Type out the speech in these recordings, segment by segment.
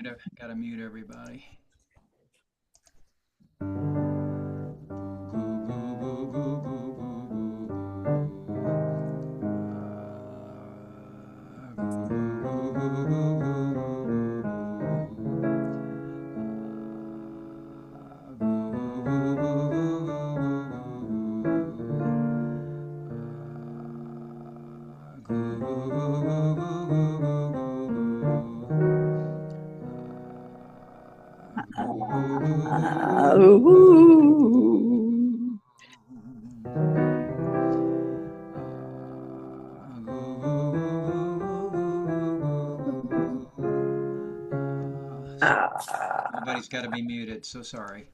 gotta mute everybody. Ooh. Everybody's got to be muted, so sorry.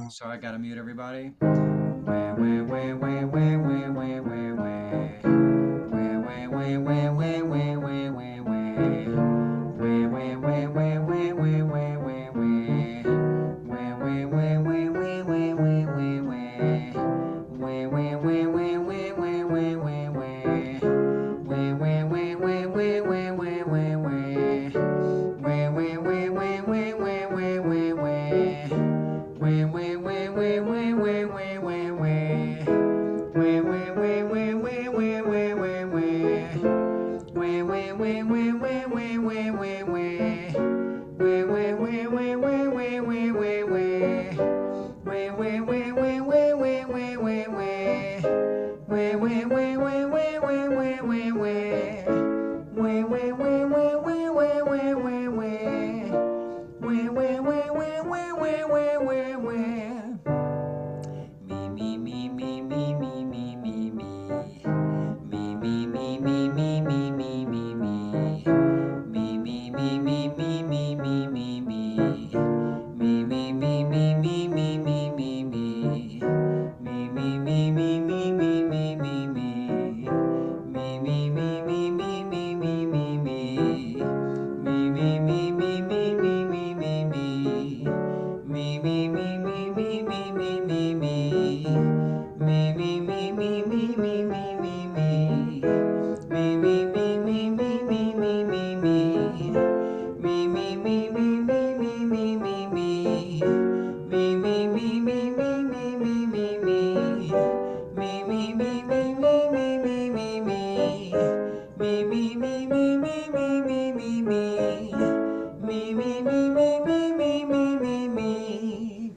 So I gotta mute everybody.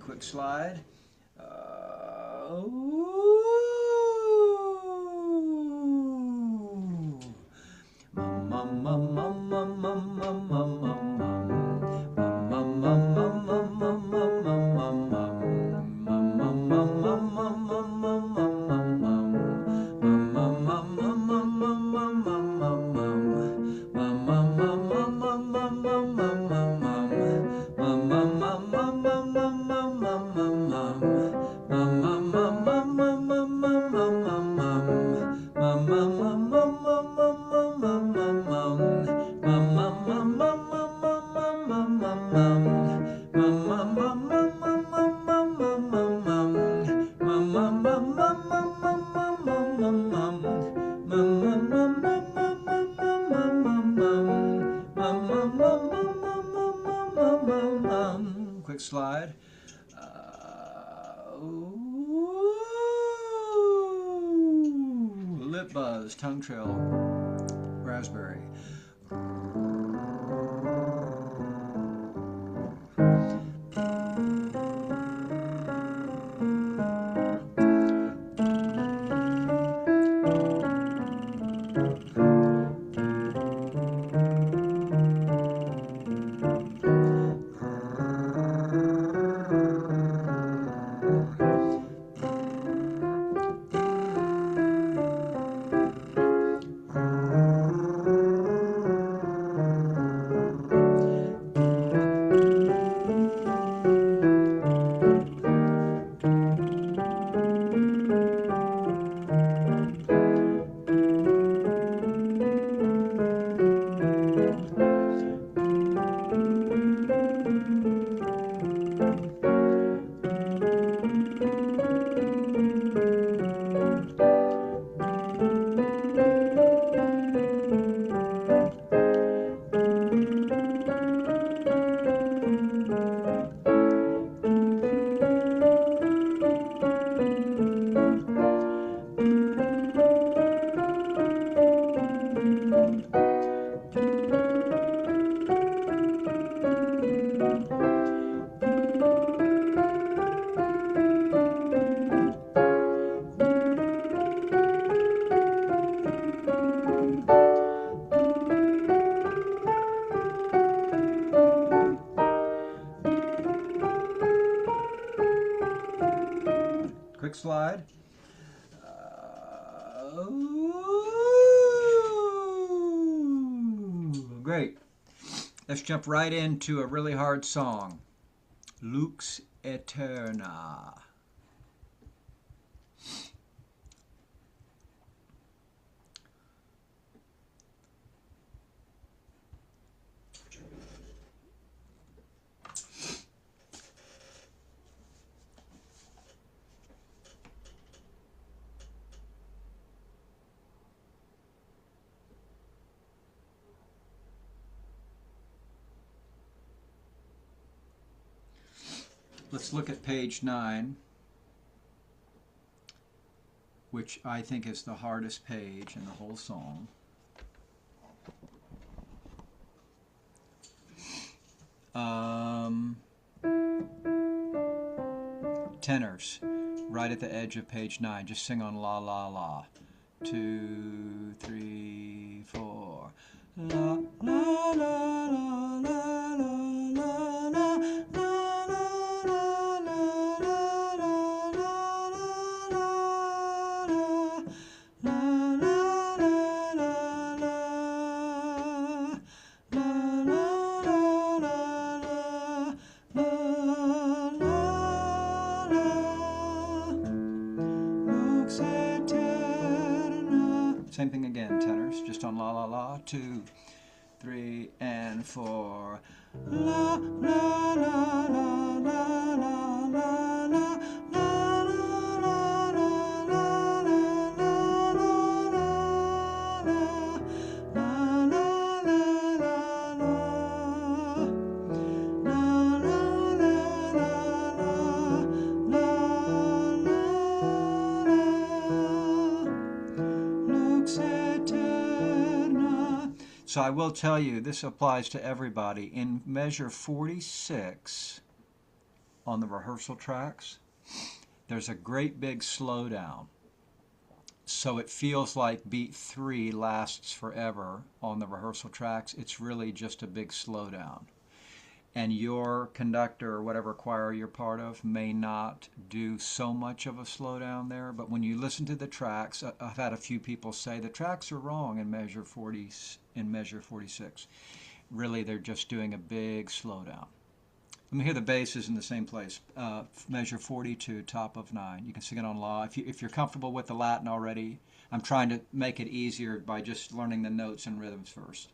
Quick slide. quick slide. Lip buzz, tongue trill, raspberry. Quick slide. Great. Let's jump right into a really hard song. Lux Eterna. Let's look at page 9, which I think is the hardest page in the whole song. Tenors, right at the edge of page 9. Just sing on la la la. 2, 3, 4. La la la la la la la la. Same thing again, tenors, just on la la la. 2, 3, and 4. La la la la la la la la. So I will tell you, this applies to everybody. In measure 46 on the rehearsal tracks, there's a great big slowdown. So it feels like beat 3 lasts forever on the rehearsal tracks. It's really just a big slowdown. And your conductor or whatever choir you're part of may not do so much of a slowdown there, but when you listen to the tracks, I've had a few people say the tracks are wrong in measure 46. Really, they're just doing a big slowdown. Let me hear the basses in the same place. Measure 42, top of 9. You can sing it on La. If you're comfortable with the Latin already, I'm trying to make it easier by just learning the notes and rhythms first.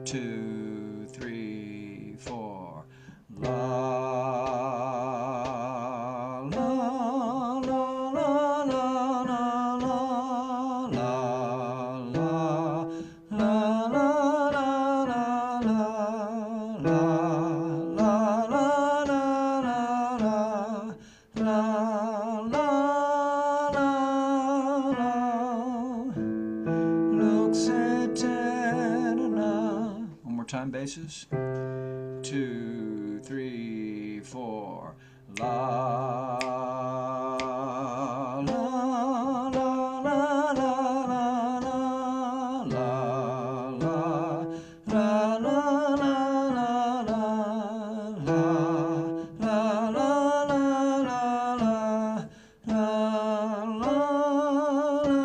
2, 3, 4. La, la, la, la, la, la, la, la, la, la, la, la, la, la, la, la, la, places. 2, 3, 4. La, la, la, la, la, la, la, la, la, la, la,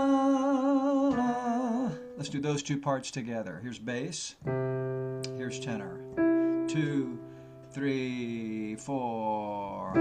la. Let's do those two parts together. Here's bass, here's tenor. 2, 3, 4.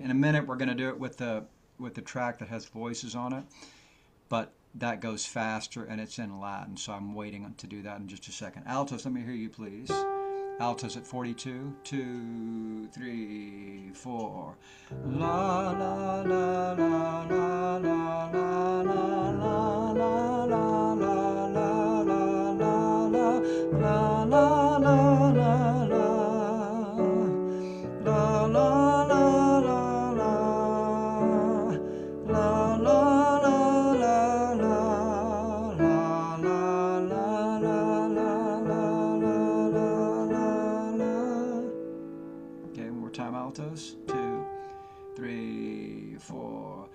In a minute, we're going to do it with the track that has voices on it, but that goes faster and it's in Latin, so I'm waiting to do that in just a second. Altos, let me hear you, please. Altos at 42. 2, 3, 4. La la la la la la la la la la la la la la la la la la. Altos. 2, 3, 4.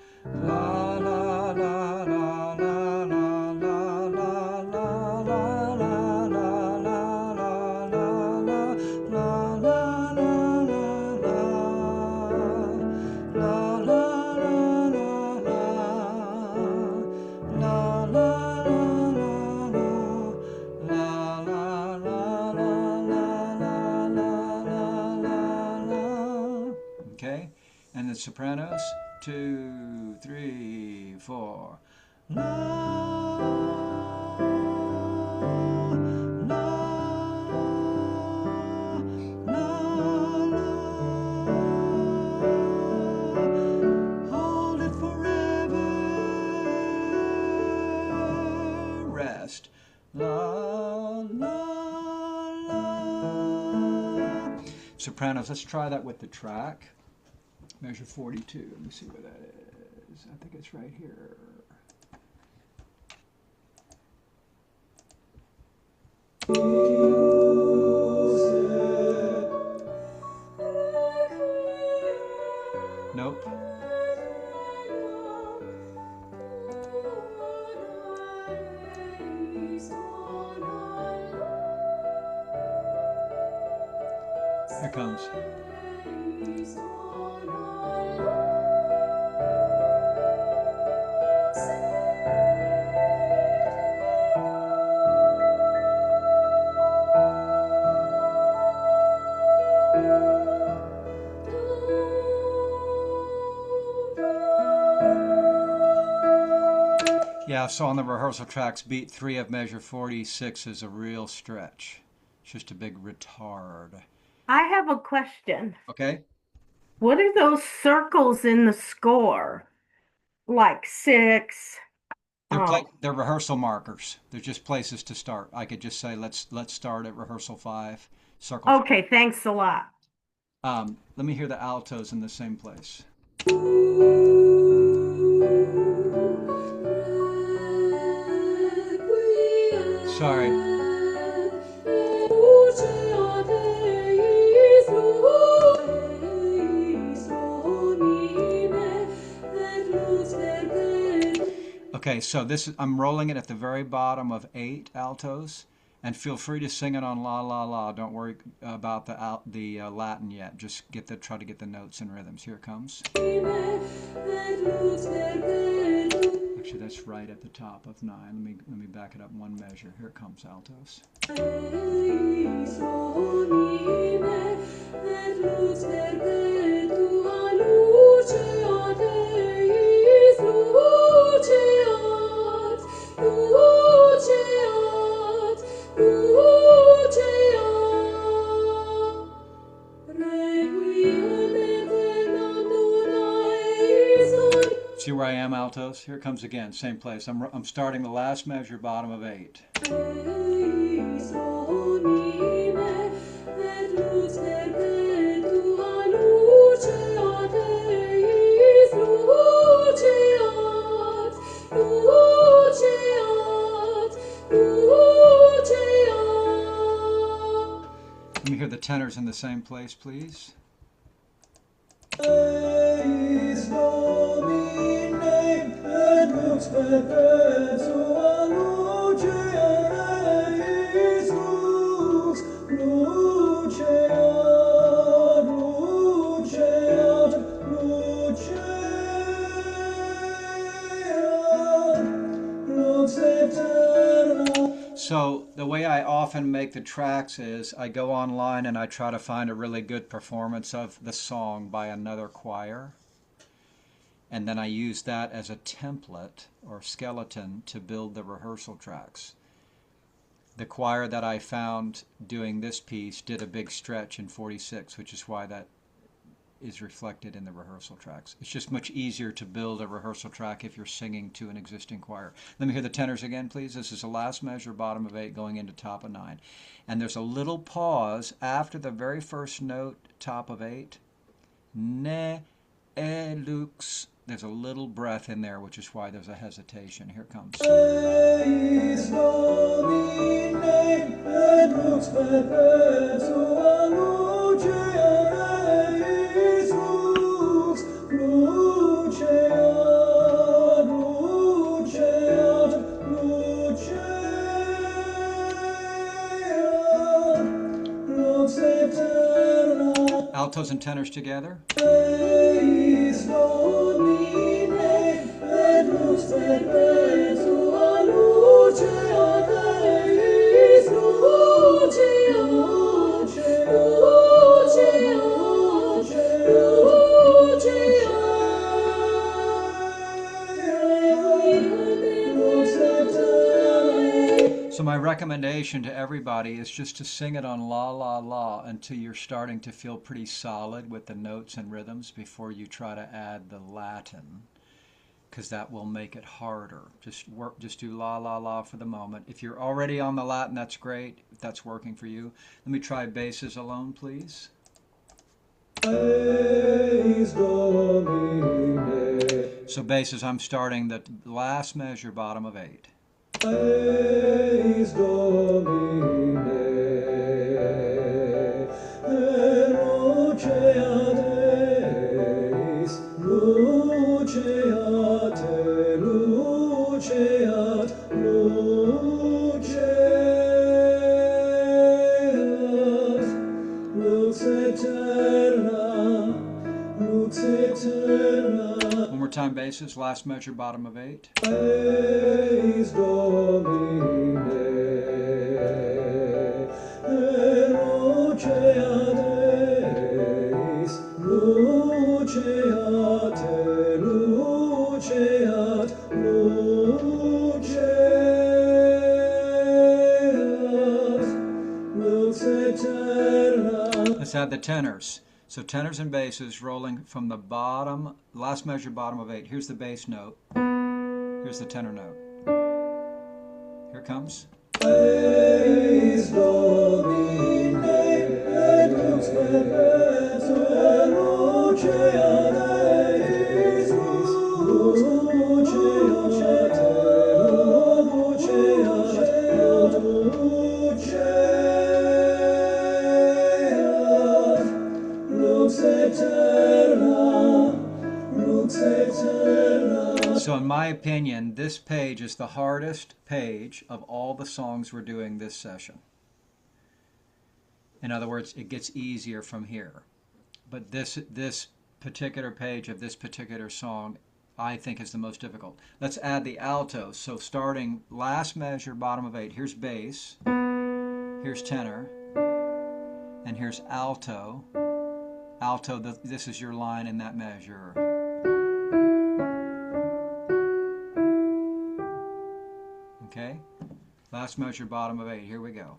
La la la la la la la la la la la la Okay, and the sopranos. 2, 3, 4. La, la, la, la. Hold it forever. Rest. La, la, la. Sopranos. Let's try that with the track. Measure 42. Let me see where that is. I think it's right here. Nope. Here comes. Yeah, so on the rehearsal tracks, beat 3 of measure 46 is a real stretch. It's just a big retard. I have a question. Okay? What are those circles in the score? Like 6? They're rehearsal markers. They're just places to start. I could just say, let's start at rehearsal 5, circle 5. Okay, thanks a lot. Let me hear the altos in the same place. Sorry. Okay, so I'm rolling it at the very bottom of 8 altos, and feel free to sing it on la la la. Don't worry about the Latin yet. Just try to get the notes and rhythms. Here it comes. Actually, that's right at the top of 9. Let me back it up one measure. Here it comes, altos. See where I am, altos? Here it comes again, same place. I'm starting the last measure, bottom of 8. Let me hear the tenors in the same place, please. So the way I often make the tracks is I go online and I try to find a really good performance of the song by another choir. And then I use that as a template or skeleton to build the rehearsal tracks. The choir that I found doing this piece did a big stretch in 46, which is why that is reflected in the rehearsal tracks. It's just much easier to build a rehearsal track if you're singing to an existing choir. Let me hear the tenors again, please. This is the last measure, bottom of 8, going into top of 9. And there's a little pause after the very first note, top of 8. Ne, e, lux. There's a little breath in there, which is why there's a hesitation. Here it comes. Altos and tenors together. So my recommendation to everybody is just to sing it on la la la until you're starting to feel pretty solid with the notes and rhythms before you try to add the Latin, because that will make it harder. Just do la la la for the moment. If you're already on the Latin, that's great. If that's working for you, let me try basses alone, please. So basses, I'm starting the last measure, bottom of 8. One more time, basses, last measure, bottom of 8. Let's add the tenors. So tenors and basses rolling from the bottom, last measure, bottom of 8. Here's the bass note. Here's the tenor note. Here it comes. So in my opinion, this page is the hardest page of all the songs we're doing this session. In other words, it gets easier from here. But this particular page of this particular song, I think, is the most difficult. Let's add the altos. So starting last measure, bottom of 8. Here's bass, here's tenor, and here's alto. Alto, this is your line in that measure. Okay? Last measure, bottom of 8. Here we go.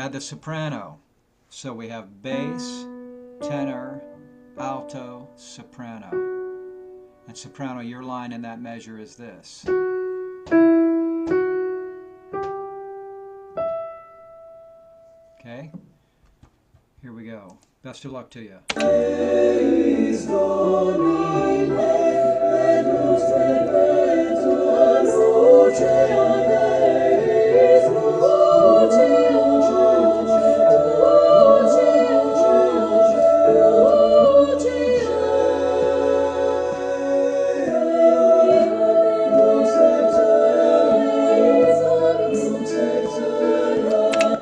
add the soprano. So we have bass, tenor, alto, soprano. And soprano, your line in that measure is this. Okay? Here we go. Best of luck to you.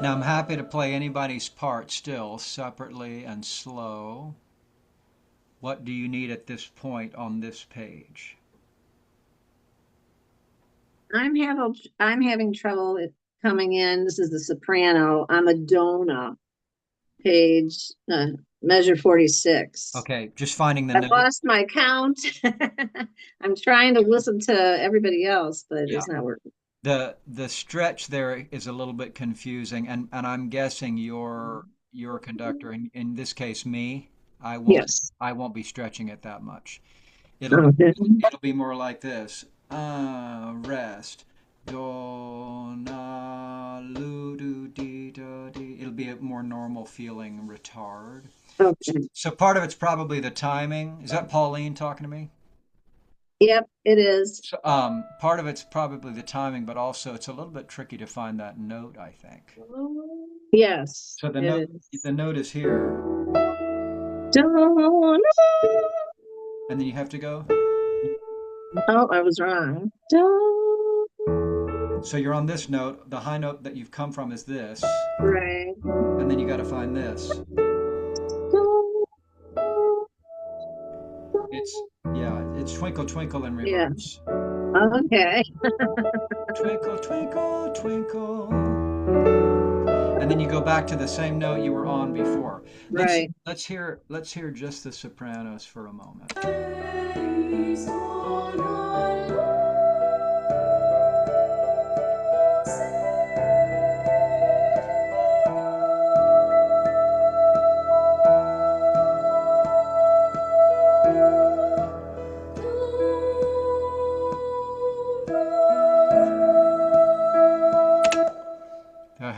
Now I'm happy to play anybody's part still, separately and slow. What do you need at this point on this page? I'm having trouble coming in. This is the soprano. I'm a Dona, page measure 46. Okay, just finding the I've note. lost my count. I'm trying to listen to everybody else, but Yeah. it's not working. The stretch there is a little bit confusing, and I'm guessing your conductor, in this case me, I won't Yes. I won't be stretching it that much. It'll Okay. it'll be more like this. Rest. Do na lu do di do di. It'll be a more normal feeling retard. Okay. So part of it's probably the timing. Is that Pauline talking to me? Yep, it is. So, part of it's probably the timing, but also it's a little bit tricky to find that note, I think. Yes, So it is. the note is here, Dona. and then you have to go. Oh, I was wrong. So you're on this note. The high note that you've come from is this, Right. and then you got to find this. It's it's Twinkle Twinkle in Yeah. reverse. Okay. Twinkle Twinkle Twinkle. And then you go back to the same note you were on before. Right. Let's hear just the sopranos for a moment.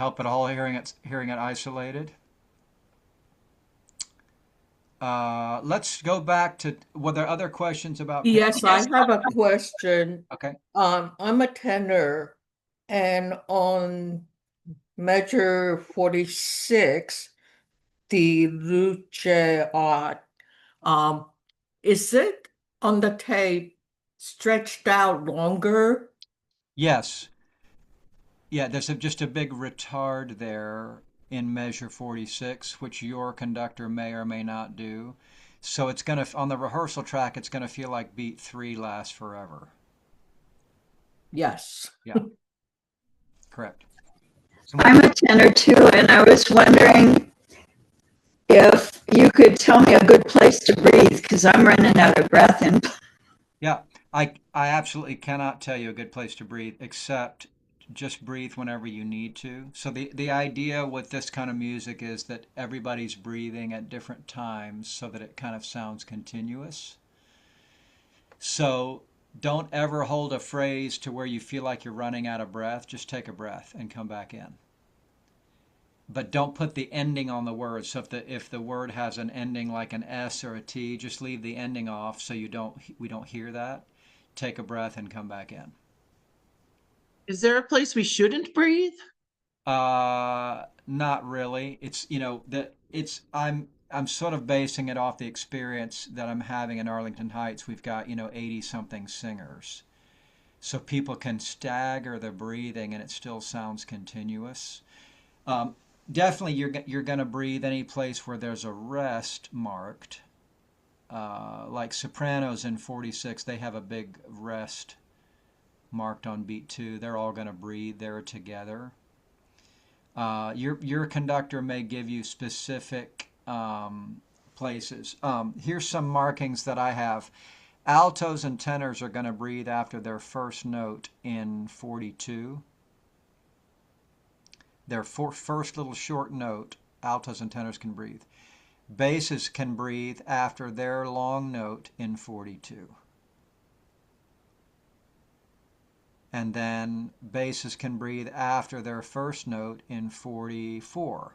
Help at all hearing it isolated? Let's go back to, were there other questions about Yes, I have a question. Okay. I'm a tenor, and on measure 46, the luce art, um, is it on the tape stretched out longer? Yes. Yeah, there's just a big retard there in measure 46, which your conductor may or may not do. So it's going to, on the rehearsal track, it's going to feel like beat 3 lasts forever. Yes. Yeah, correct. I'm a tenor too, and I was wondering if you could tell me a good place to breathe because I'm running out of breath. And Yeah, I absolutely cannot tell you a good place to breathe except just breathe whenever you need to. So the idea with this kind of music is that everybody's breathing at different times so that it kind of sounds continuous. So don't ever hold a phrase to where you feel like you're running out of breath. Just take a breath and come back in. But don't put the ending on the word. So if the word has an ending like an S or a T, just leave the ending off so we don't hear that. Take a breath and come back in. Is there a place we shouldn't breathe? Not really. It's that I'm sort of basing it off the experience that I'm having in Arlington Heights. We've got 80 something singers, so people can stagger the breathing and it still sounds continuous. Definitely, you're going to breathe any place where there's a rest marked. Like sopranos in 46, they have a big rest marked on beat 2. They're all going to breathe there together. Your conductor may give you specific places. Here's some markings that I have. Altos and tenors are going to breathe after their first note in 42. their first little short note, altos and tenors can breathe. Basses can breathe after their long note in 42. And then basses can breathe after their first note in 44.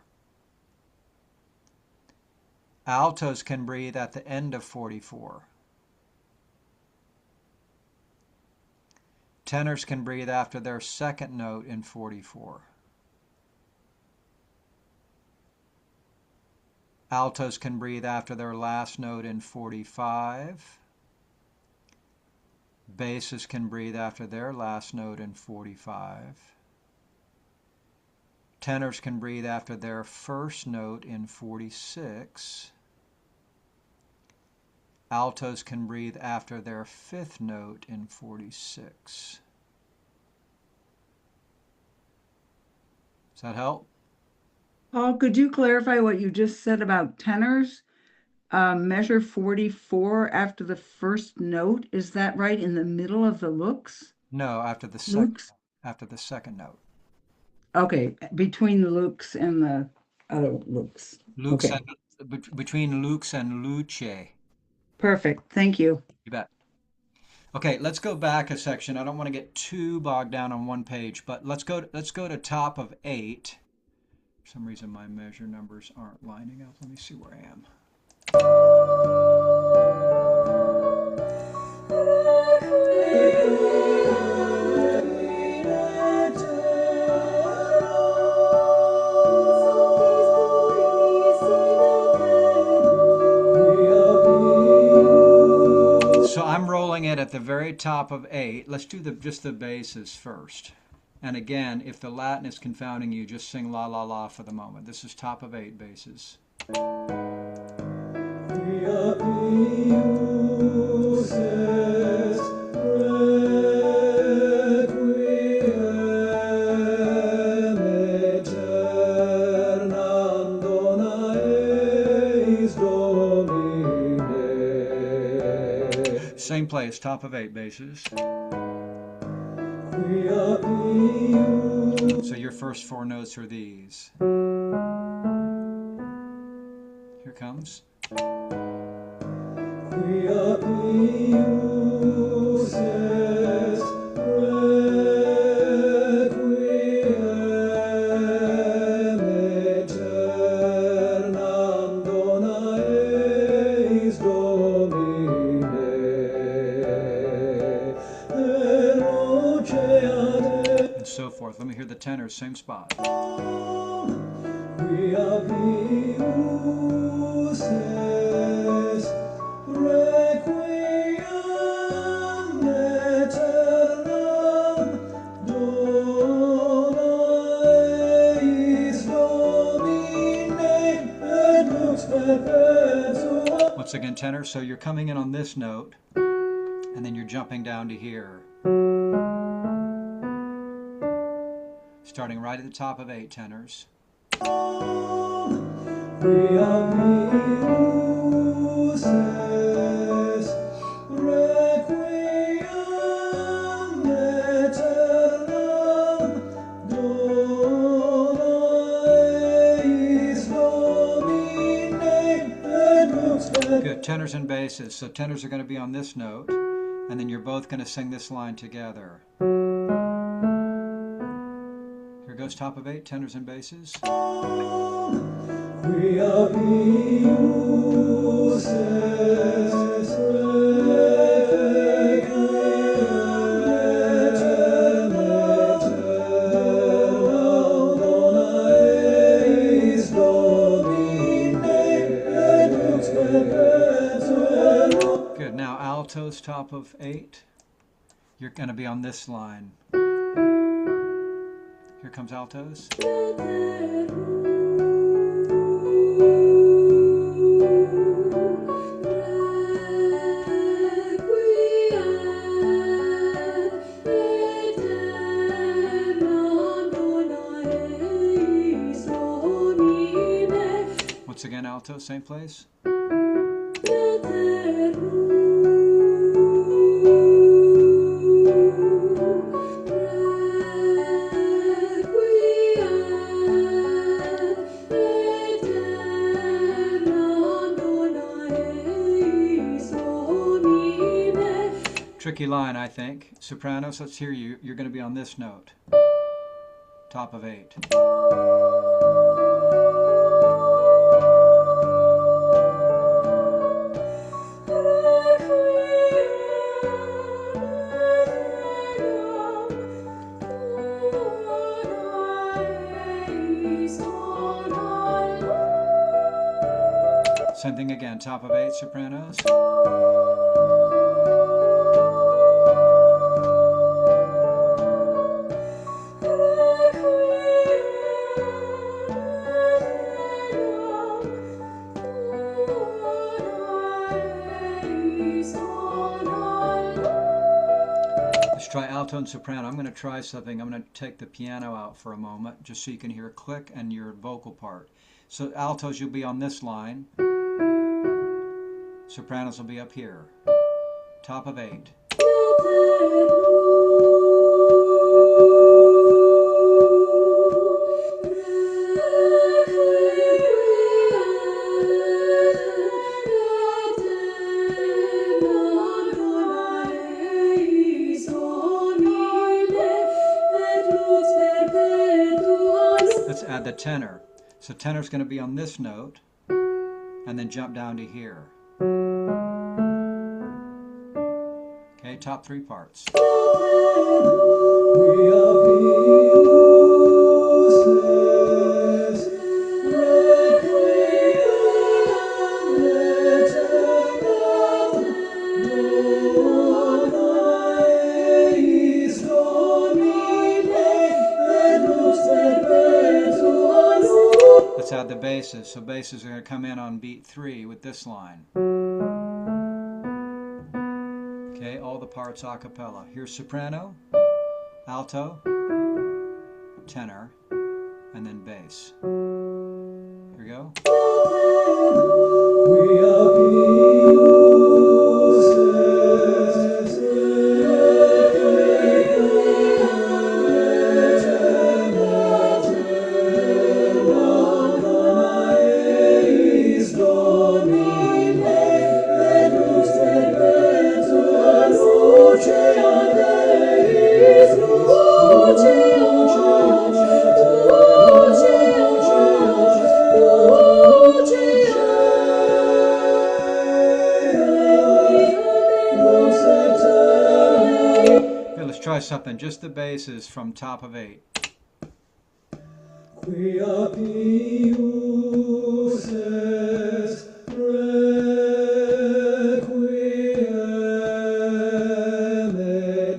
Altos can breathe at the end of 44. Tenors can breathe after their second note in 44. Altos can breathe after their last note in 45. Basses can breathe after their last note in 45. Tenors can breathe after their first note in 46. Altos can breathe after their fifth note in 46. Does that help? Paul, could you clarify what you just said about tenors? Measure 44 after the first note. Is that right in the middle of the looks? No, after the Looks? second note. Okay, between the looks and the other looks. Lux Okay, between lux and luce. perfect. Thank you. You bet. Okay, let's go back a section. I don't want to get too bogged down on one page, but let's go to top of 8. For some reason my measure numbers aren't lining up. Let me see where I am. So I'm rolling it at the very top of 8. Let's do just the basses first. And again, if the Latin is confounding you, just sing la la la for the moment. This is top of 8 basses. Same place, top of 8 basses. So your first 4 notes are these. Here comes. And so forth. Let me hear the tenors, same spot. Once again, tenor. So you're coming in on this note, and then you're jumping down to here. Starting right at the top of 8 tenors. Good, tenors and basses. So tenors are going to be on this note, and then you're both going to sing this line together. Here goes top of 8, tenors and basses. Good, now altos, top of 8. You're going to be on this line. Here comes altos. Once again, alto, same place. tricky line, I think. Sopranos, let's hear you. You're going to be on this note. Top of 8. Same thing again, top of 8, sopranos. Let's try alto and soprano. I'm going to try something. I'm going to take the piano out for a moment just so you can hear a click and your vocal part. So altos, you'll be on this line. Sopranos will be up here. Top of 8. Let's add the tenor. So tenor's going to be on this note and then jump down to here. Okay, top 3 parts. Let's add the basses. So basses are going to come in on beat 3 with this line. Okay, all the parts a cappella. Here's soprano, alto, tenor, and then bass. Here we go. Try something, just the basses from top of 8. Quia pius est requiem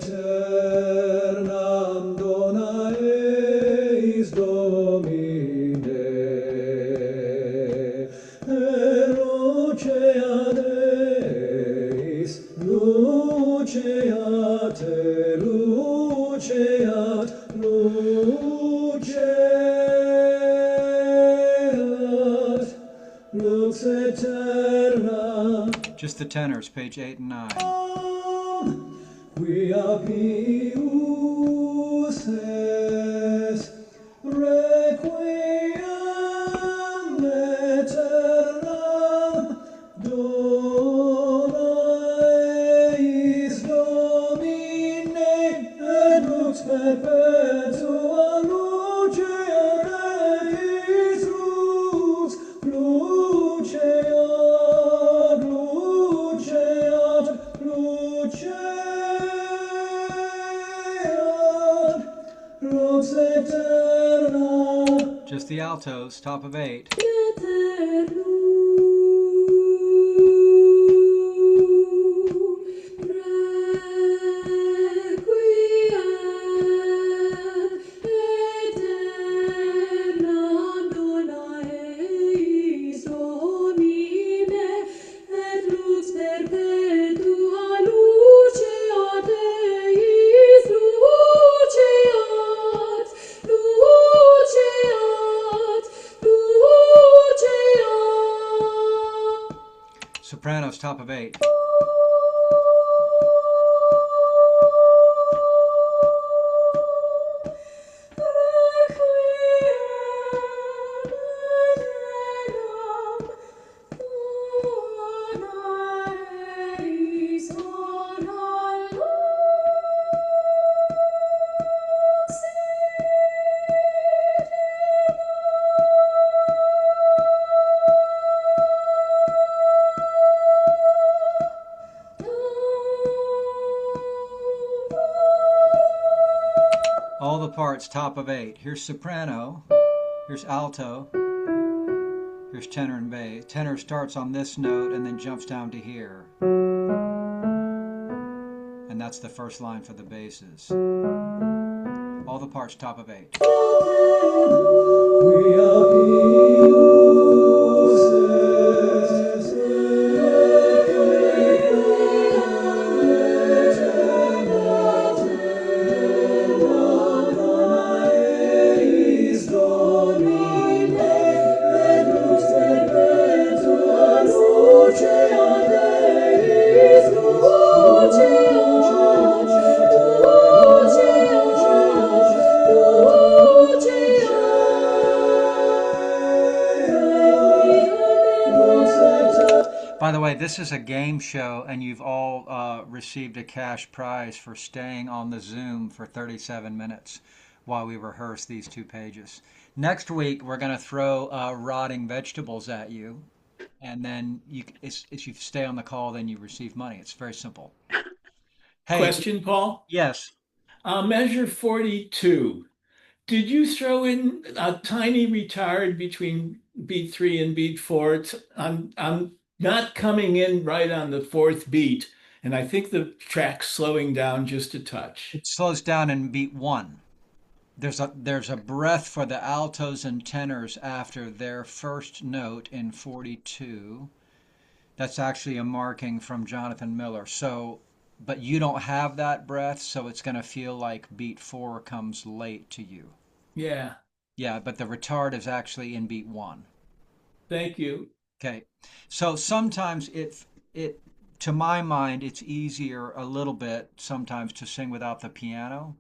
aeternam dona eis Domine, luceat eis, luceat luceat, luceat, lux eterna. Just the tenors, page 8 and 9. Quia pius est requiem aeternam dona eis Domine, et lux perpetua luceat eis, lux luceat, luceat, luceat, lux eterna. Just the altos, top of 8. Sopranos, top of 8. parts, top of 8. Here's soprano, here's alto, here's tenor and bass. Tenor starts on this note and then jumps down to here. And that's the first line for the basses. All the parts, top of 8. By the way, this is a game show, and you've all received a cash prize for staying on the Zoom for 37 minutes while we rehearse these 2 pages. Next week, we're going to throw rotting vegetables at you, and then if you stay on the call, then you receive money. It's very simple. Hey, Question, Paul? yes. Measure 42. Did you throw in a tiny retard between beat 3 and beat 4? I'm not coming in right on the 4th beat, and I think the track's slowing down just a touch. It slows down in beat 1. There's a breath for the altos and tenors after their first note in 42. That's actually a marking from Jonathan Miller. So, but you don't have that breath, so it's going to feel like beat 4 comes late to you. Yeah, Yeah, but the retard is actually in beat 1. thank you. Okay. So sometimes to my mind, it's easier a little bit sometimes to sing without the piano.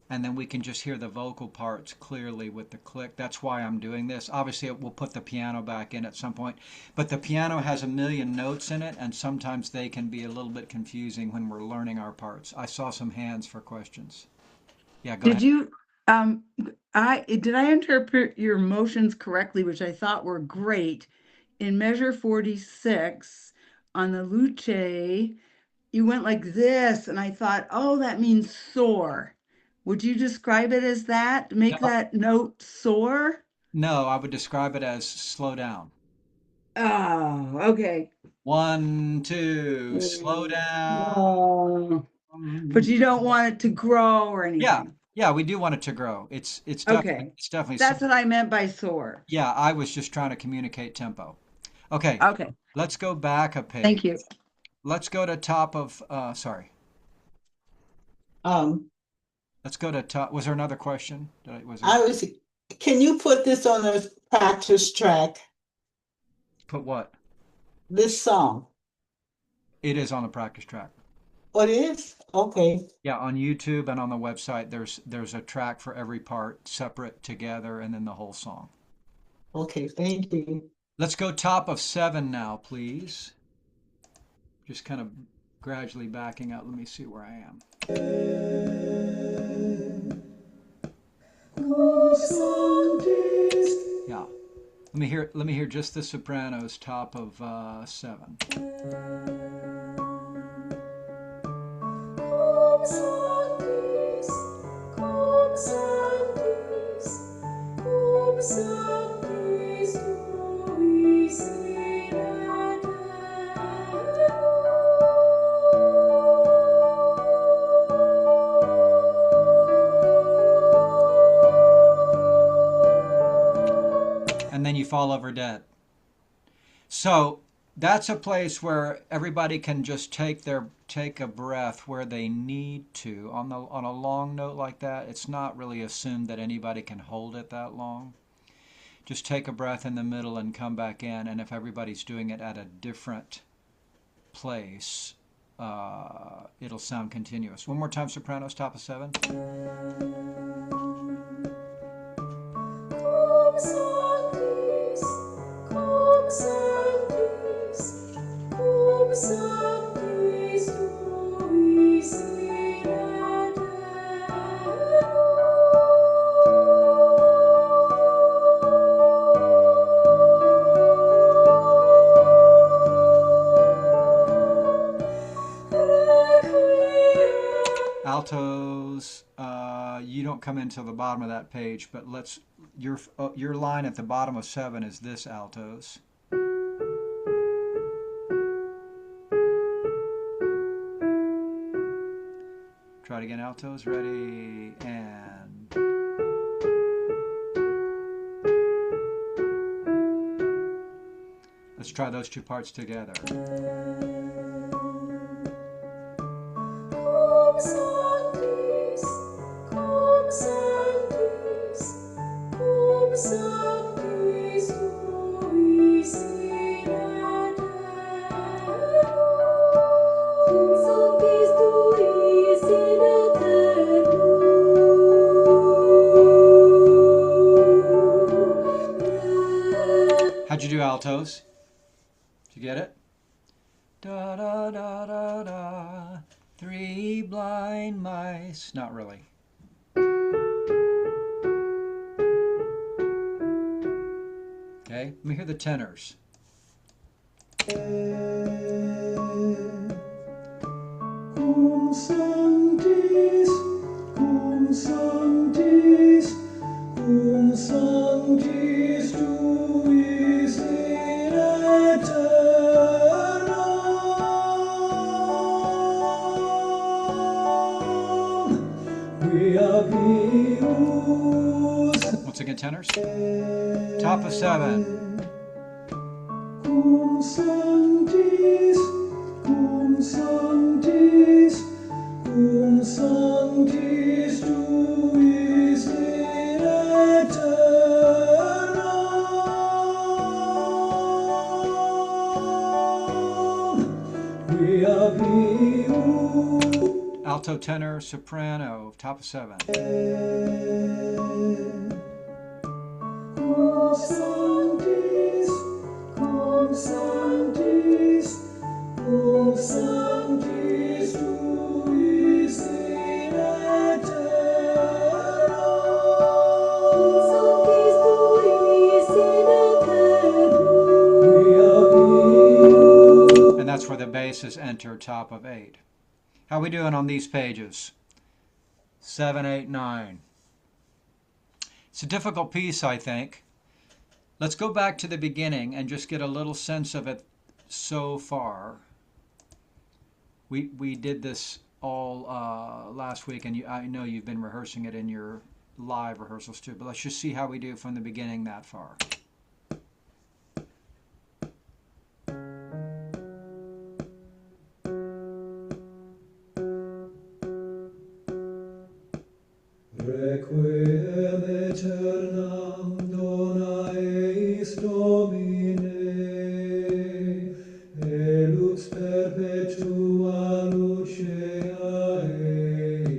And then we can just hear the vocal parts clearly with the click. That's why I'm doing this. Obviously, we'll put the piano back in at some point. But the piano has a million notes in it, and sometimes they can be a little bit confusing when we're learning our parts. I saw some hands for questions. Yeah, go Did ahead. you, did I interpret your motions correctly, which I thought were great? In measure 46 on the luce, you went like this, and I thought, oh, that means soar. Would you describe it as that? Make No, that note soar? no, I would describe it as slow down. Oh, okay. 1, 2, slow down. Oh, but you don't want it to grow or Yeah, anything. yeah, we do want it to grow. It's Okay, definitely that's what I meant by soar. yeah, I was just trying to communicate tempo. Okay, Okay, let's go back a page. thank you. Let's go to top of sorry. Um, Let's go to top. Was there another question? can you put this on a practice track, Put what? this song? It is on the practice track. What is? Okay, Yeah, on YouTube and on the website there's a track for every part separate together and then the whole song. okay, thank you. Let's go top of 7 now, please. Just kind of gradually backing up. Let me see where I am. Yeah. Let me hear just the sopranos top of 7. And then you fall over dead. So that's a place where everybody can just take a breath where they need to. On a long note like that, it's not really assumed that anybody can hold it that long. Just take a breath in the middle and come back in. And if everybody's doing it at a different place, it'll sound continuous. One more time, sopranos, top of 7. Altos, you you don't come into the bottom of that page, but your line at the bottom of 7 is this, altos. Try it again, altos. Ready, and let's try those two parts together. How'd you do, altos? Did you get it? Da da da da da. 3 blind mice. Not really. Okay, let me hear the tenors. Cum sanctis, cum sanctis, cum sanctis tuis in aeternum. Quia pius. Once again, tenors. Top of 7. Cum sanctis, cum sanctis, cum sanctis tuis in aeternum. Quia pius. Alto, tenor, soprano. Top of 7. Cum sanctis, cum sanctis, cum sanctis tuis in aeternum. And that's where the basses enter top of 8. How are we doing on these pages? 7, 8, 9. It's a difficult piece, I think. Let's go back to the beginning and just get a little sense of it so far. We did this all last week, and I know you've been rehearsing it in your live rehearsals too, but let's just see how we do from the beginning that far. Requiem aeternam dona eis Domine, e lux perpetua lucea eis.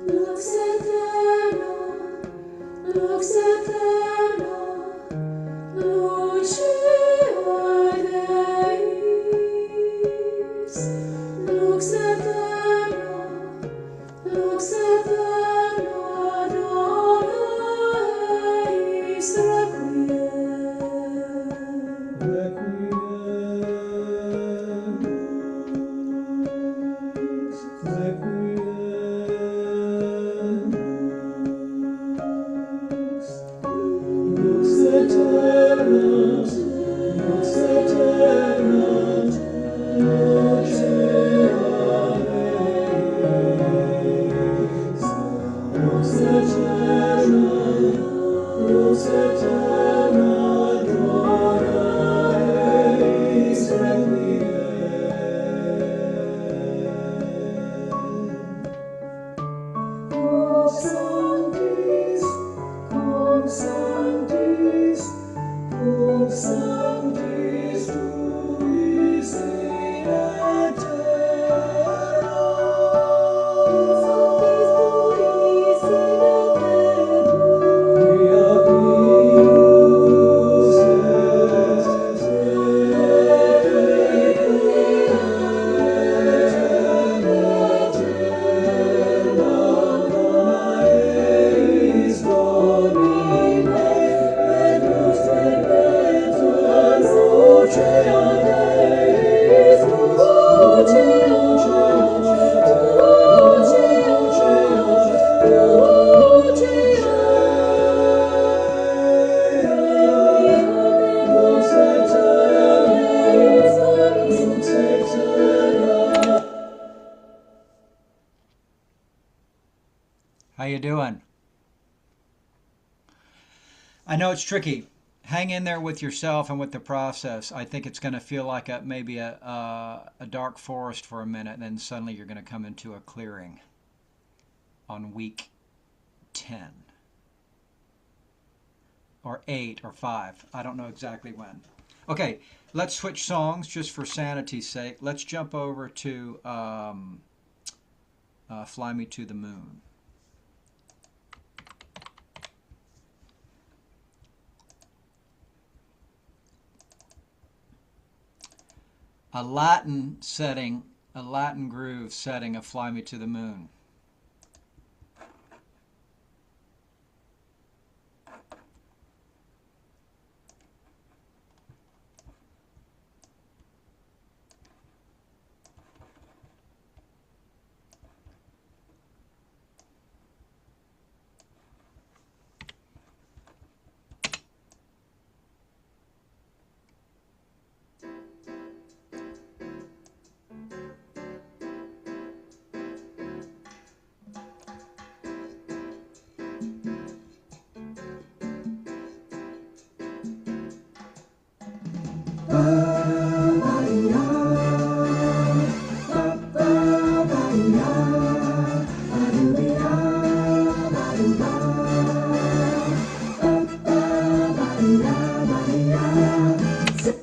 Lux aeterna, lux aeterna, lucea Deis. Lux aeterna, lux aeterna, dona eis requiem. Quia pius. you doing? I know it's tricky. Hang in there with yourself and with the process. I think it's going to feel like maybe a dark forest for a minute, and then suddenly you're going to come into a clearing on week 10 or 8 or 5. I don't know exactly when. Okay, let's switch songs just for sanity's sake. Let's jump over to Fly Me to the Moon. A Latin setting, a Latin groove setting of Fly Me to the Moon.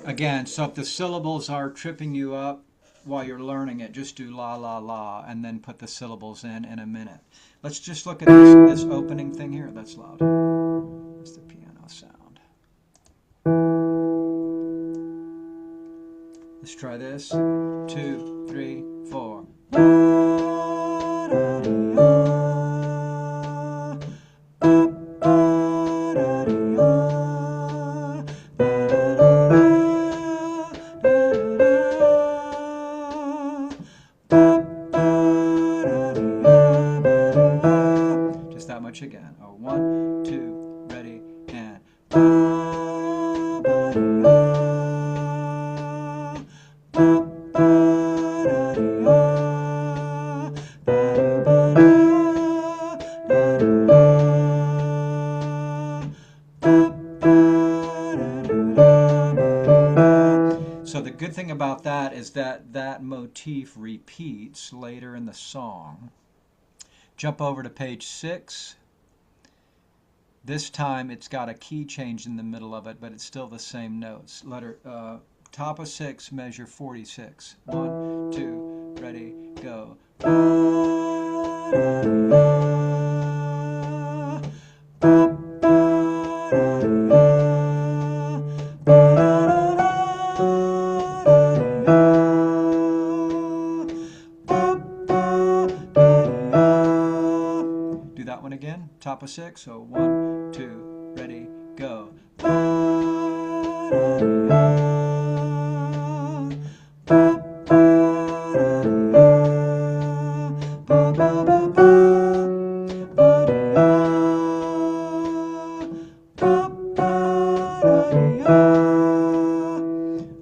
Again, so if the syllables are tripping you up while you're learning it, just do la, la, la, and then put the syllables in a minute. Let's just look at this opening thing here. That's loud. That's the piano sound. Let's try this. 2, 3, 4. Just that much again. Oh, 1, 2, ready, and. So the good thing about that is that that motif repeats later in the song. Jump over to page 6. This time it's got a key change in the middle of it, but it's still the same notes. Top of 6, measure 46. 1, 2, ready, go. Do that one again. Top of 6. So 1, 2, ready, go.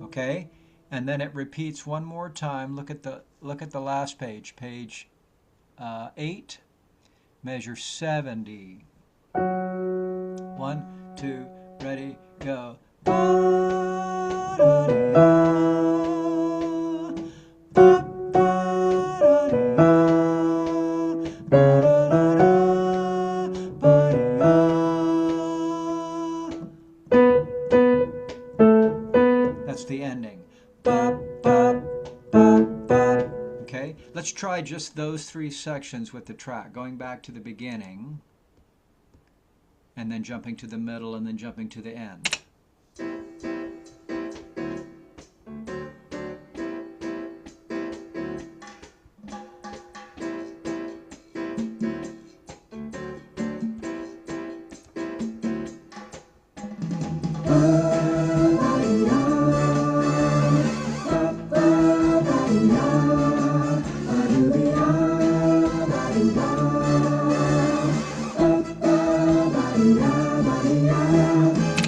Okay, and then it repeats one more time. Look at the last page, page 8, measure 70. 1, 2, ready, go. That's the ending. Okay, let's try just those 3 sections with the track, going back to the beginning, and then jumping to the middle, and then jumping to the end.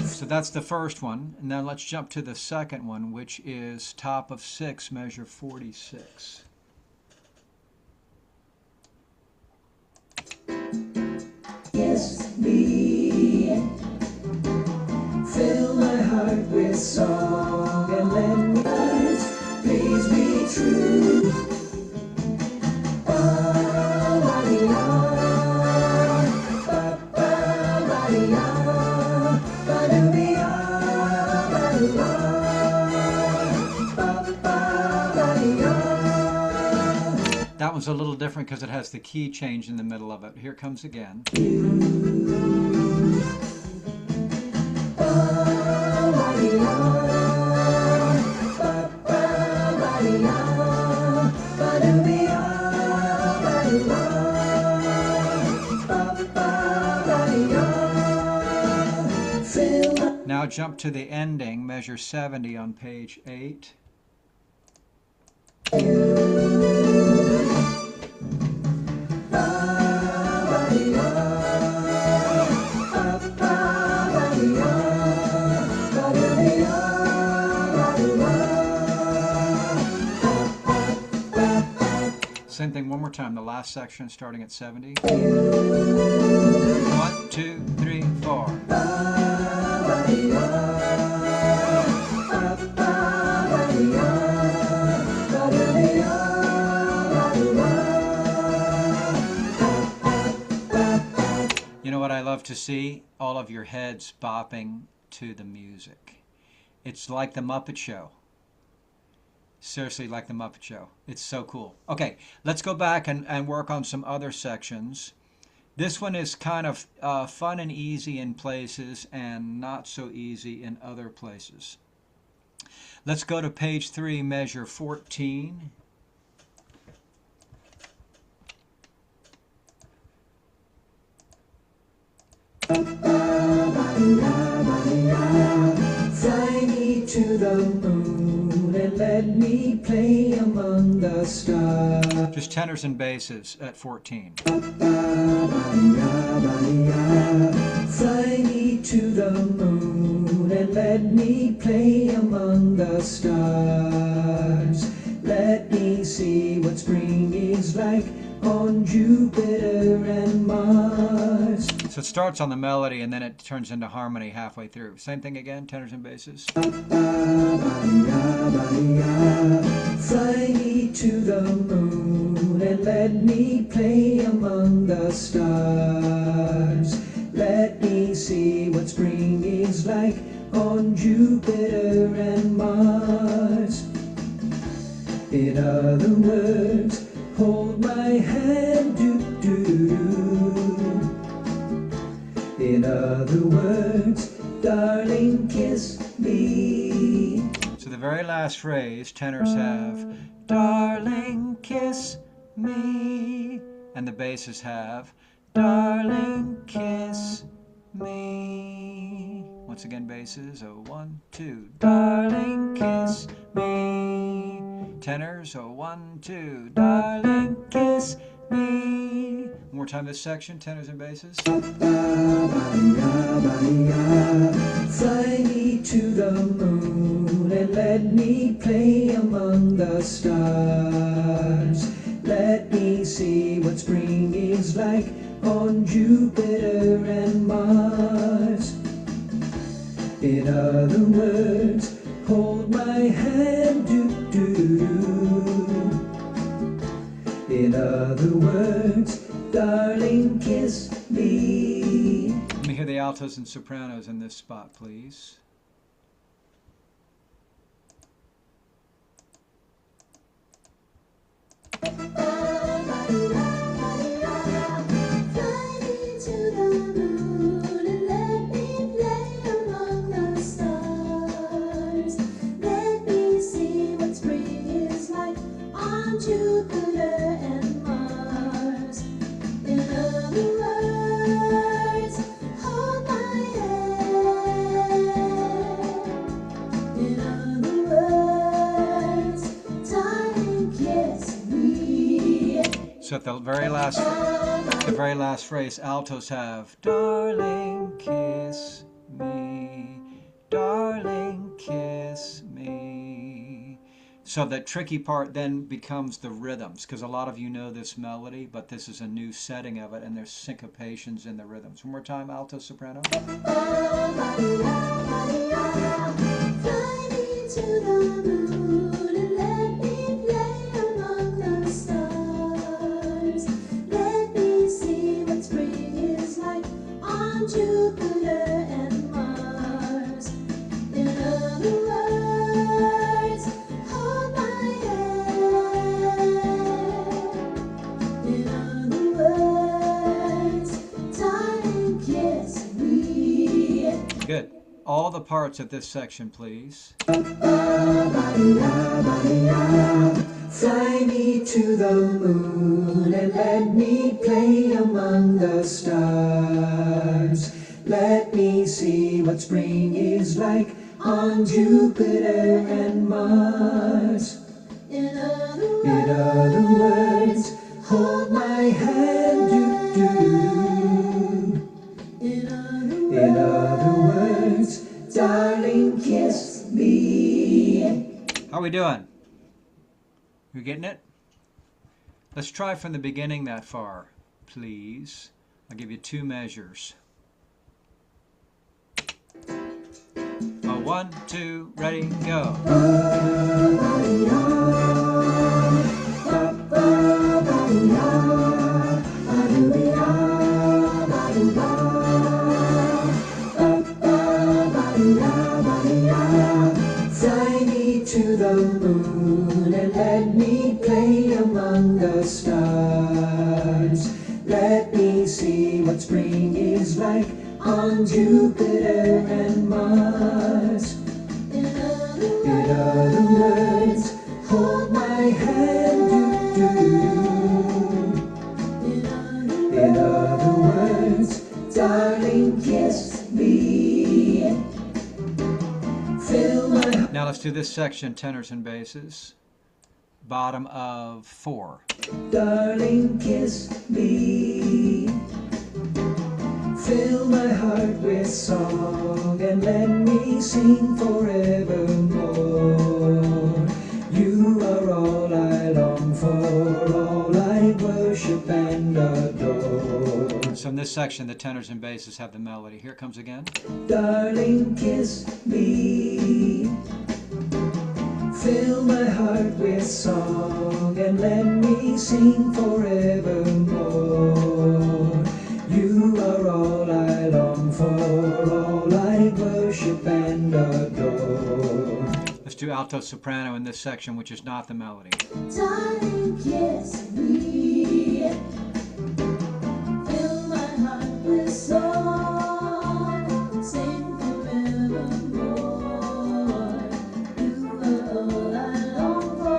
So that's the first one, and now let's jump to the second one, which is top of 6, measure 46. kiss me. Fill my heart with song and let me please be true. Ba-ba-dee-da, ba-ba-ba-dee-da, ba-doo-dee-da, ba-doo-da, ba-ba-ba-dee-da. That one's a little different because it has the key change in the middle of it. Here it comes again. Now jump to the ending, measure 70 on page 8. Same thing one more time, the last section starting at 70. 1, 2, 3, 4. You know what I love to see? All of your heads bopping to the music. It's like the Muppet Show. Seriously, like the Muppet Show. It's so cool. Okay, let's go back and work on some other sections. This one is kind of fun and easy in places and not so easy in other places. Let's go to page 3, measure 14. Fly me to the moon and let me play among the stars. Just tenors and basses at 14. Fly me to the moon and let me play among the stars. Let me see what spring is like on Jupiter and Mars. So it starts on the melody and then it turns into harmony halfway through. Same thing again, tenors and basses. Fly me to the moon and let me play among the stars. Let me see what spring is like on Jupiter and Mars. In other words, hold my hand, do-do-do. In other words, darling, kiss me. So the very last phrase, tenors have, darling, kiss me. And the basses have, darling, kiss me. Once again, basses, 1, 2, darling, kiss me. Tenors, 1, 2, darling, kiss me. One more time this section, tenors and basses. Fly me to the moon and let me play among the stars. Let me see what spring is like on Jupiter and Mars. In other words, hold my hand, do-do-do. In other words, darling, kiss me. Let me hear the altos and sopranos in this spot, please. Jupiter and Mars. In other words, hold my hand. In other words, darling, kiss me. So at the very last phrase, altos have, darling, kiss me, darling, kiss me. So the tricky part then becomes the rhythms, because a lot of you know this melody, but this is a new setting of it, and there's syncopations in the rhythms. One more time, alto, soprano. Fly me to the moon and let me play among the stars. Let me see what spring is like on Jupiter and Mars. In other words, hold my hand. In other words, darling, kiss me. Good. All the parts of this section, please. Fly me to the moon and let me play among the stars. Let me see what spring is like on Jupiter and Mars. In other In other words, hold my hand. In In other words, darling, kiss me. How are we doing? You getting it? Let's try from the beginning that far, please. I'll give you 2 measures. 1, 2, ready, go. Fly me to the moon and let me play among the stars. Let me see what spring is like on Jupiter and Mars. In In other words, hold my hand. In other words, darling, kiss me. Fill my heart. Now let's do this section, tenors and basses. Bottom of 4. Darling, kiss me. Fill my heart with song and let me sing forevermore. You are all I long for, all I worship and adore. So in this section, the tenors and basses have the melody. Here it comes again. Darling, kiss me. Fill my heart with song and let me sing forevermore. You are all I long for, all I worship and adore. Let's do alto soprano in this section, which is not the melody. darling, kiss me. Fill my heart with song, sing forevermore. You are all I long for,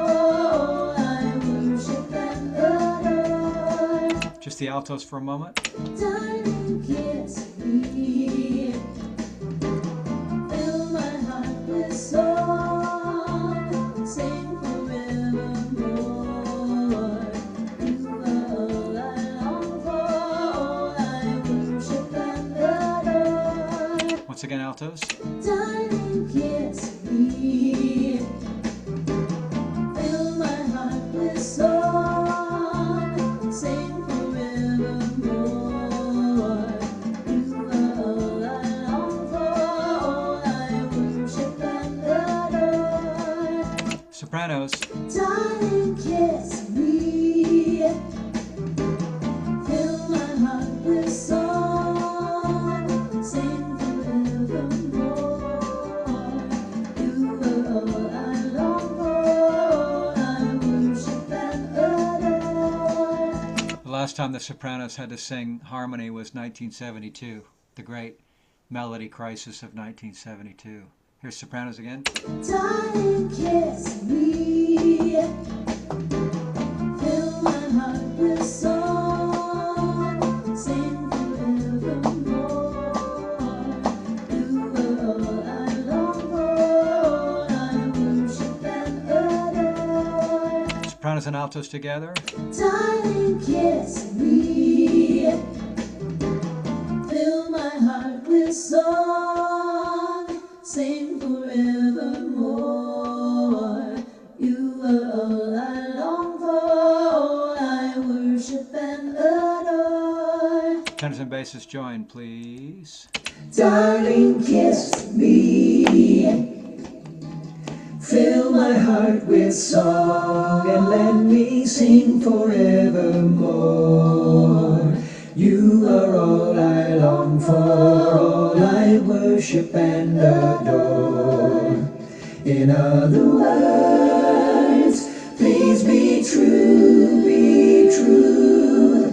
all I worship and adore. Just the altos for a moment. Darling, kiss me. Fill my heart with song, sing forevermore. You are all I long for, all I worship and adore. Once again, altos. Darling, kiss me. Fill my heart with song, sing forevermore. You are all I long for, all I worship and adore. Sopranos. Darling, kiss me. Fill my heart with song, sing forevermore. You are all I long for, all I worship and adore. The last time the Sopranos had to sing harmony was 1972, the great melody crisis of 1972. Here's Sopranos again. Darling, kiss me. Fill my heart with song, sing forevermore. You are all I long for, all I worship and adore. Sopranos and altos together. Darling, kiss me. Fill my heart with song, sing forevermore. You Tenors and basses join, please. Darling, kiss me. Fill my heart with song and let me sing forevermore. You are all I long for, all I worship and adore. In other words, please be true, be true.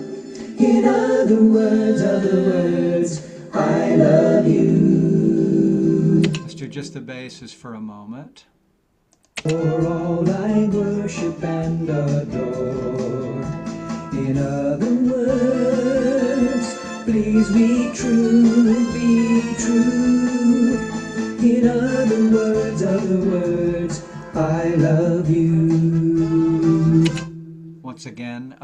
In other words, I love you. Let's do just the basses for a moment. For all I worship and adore. In other words, please be true, be true. In other words, I love you. Once again,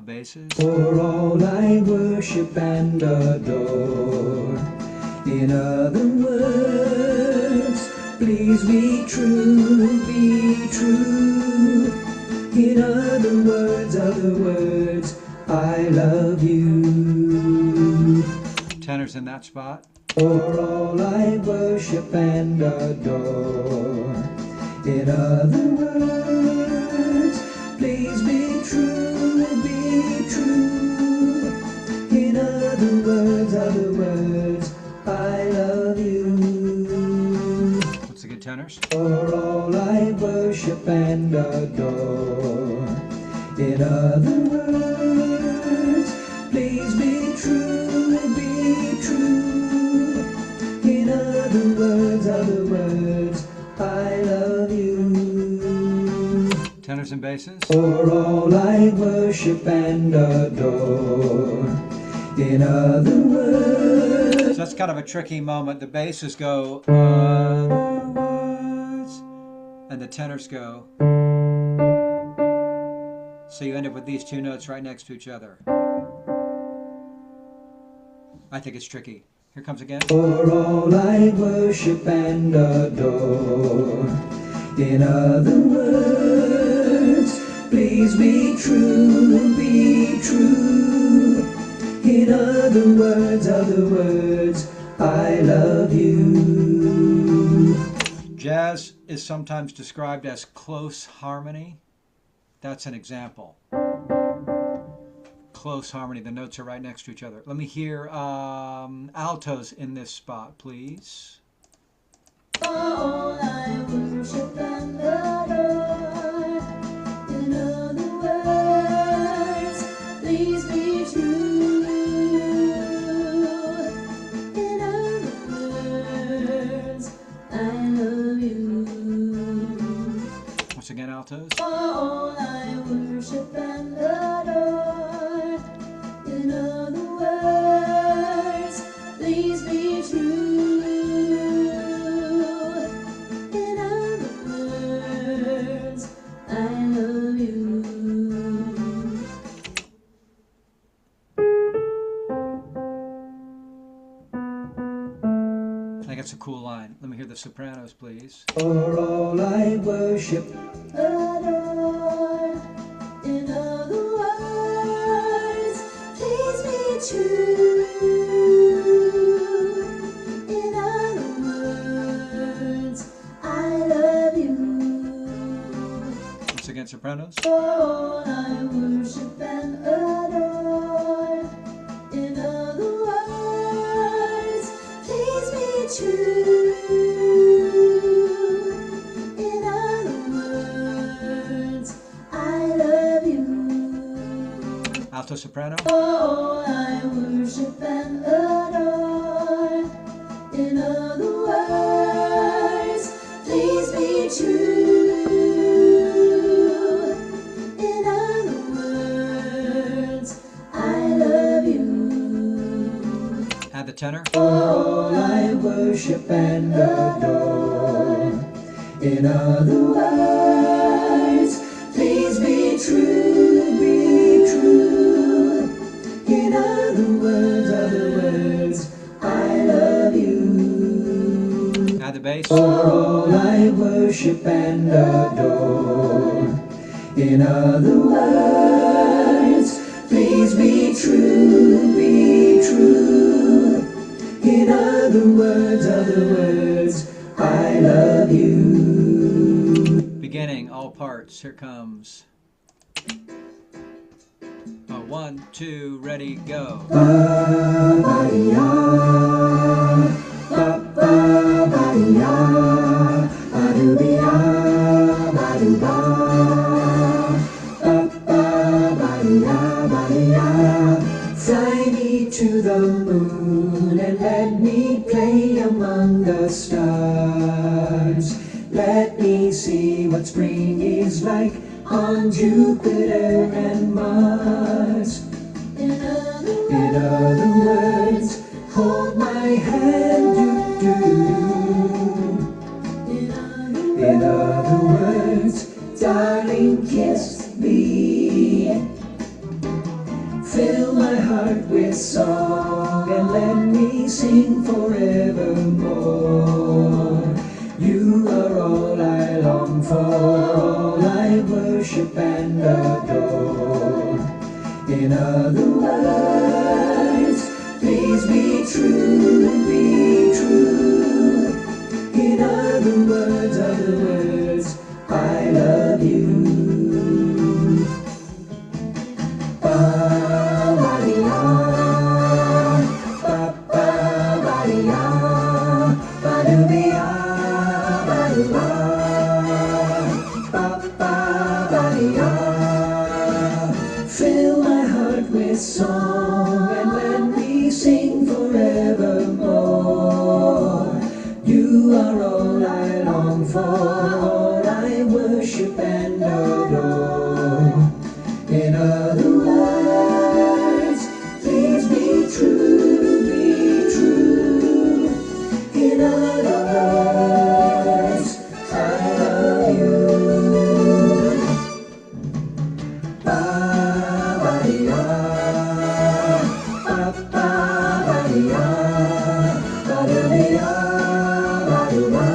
basses. For all I worship and adore. In other words, please be true, be true. In other words, I love you. Tenors in that spot. For all I worship and adore. In other words, please be true, be true. In other words, I love you. Once again, tenors. For all I worship and adore. In other words, please be true, be true. In other words, I love you. Tenors and basses. For all I worship and adore. In other words. So that's kind of a tricky moment. The basses go, other words, and the tenors go. So you end up with these two notes right next to each other. I think it's tricky. Here comes again. For all I worship and adore. In other words, please be true, be true. In other words, I love you. Jazz is sometimes described as close harmony. That's an example. Close harmony. The notes are right next to each other. Let me hear altos in this spot, please. All I worship and adore. In other words, please be true. In other words, I love you. Once again, altos. All I worship and adore. In other words, please be true. In other words, I love you. I think it's a cool line. Let me hear the sopranos, please. For all I worship. Adore. In other words, please be true. In other words, I love you. Once again, sopranos. For all I worship and adore. In other words, please be true. In other words, I love you. Alto soprano. For all I worship and adore. In other words, please be true. In other words, I love you. Add the tenor. For all I worship and adore. In other words, please be true, be true. In other words, I love you. Add the bass. For all I worship and adore. In other words, Please be true, be true. In other words, I love you. Beginning, all parts. Here comes. 1, 2, ready, go. Ba-ba-ya, ba-ba-ba-ya, ba-do-be-ya, ba-do-ba. Ba-ba-ba-ya, ba-ya. Fly me to the moon and let me play among the stars. Let me see what spring is like on Jupiter and Mars. In other In other words, hold my hand, do-do-do. In other words, darling, kiss me. Fill my heart with song and let me sing forevermore. You are all I long for, all I worship and adore. In other words, please be true, be true. In other words, I love you. Ba-ba-ya, ba-ba-ba-ya, ba-do-be-ya, ba-do-ba. Ba-ba-ba-ya. Fill my heart with song and let me sing forevermore. You are all I long for, all I worship and adore. In other words, please be true, be true. In other words, I love you. Ba-ba-ya, ba-ba-ba-ya, ba-do-be-ya, ba-do-ba.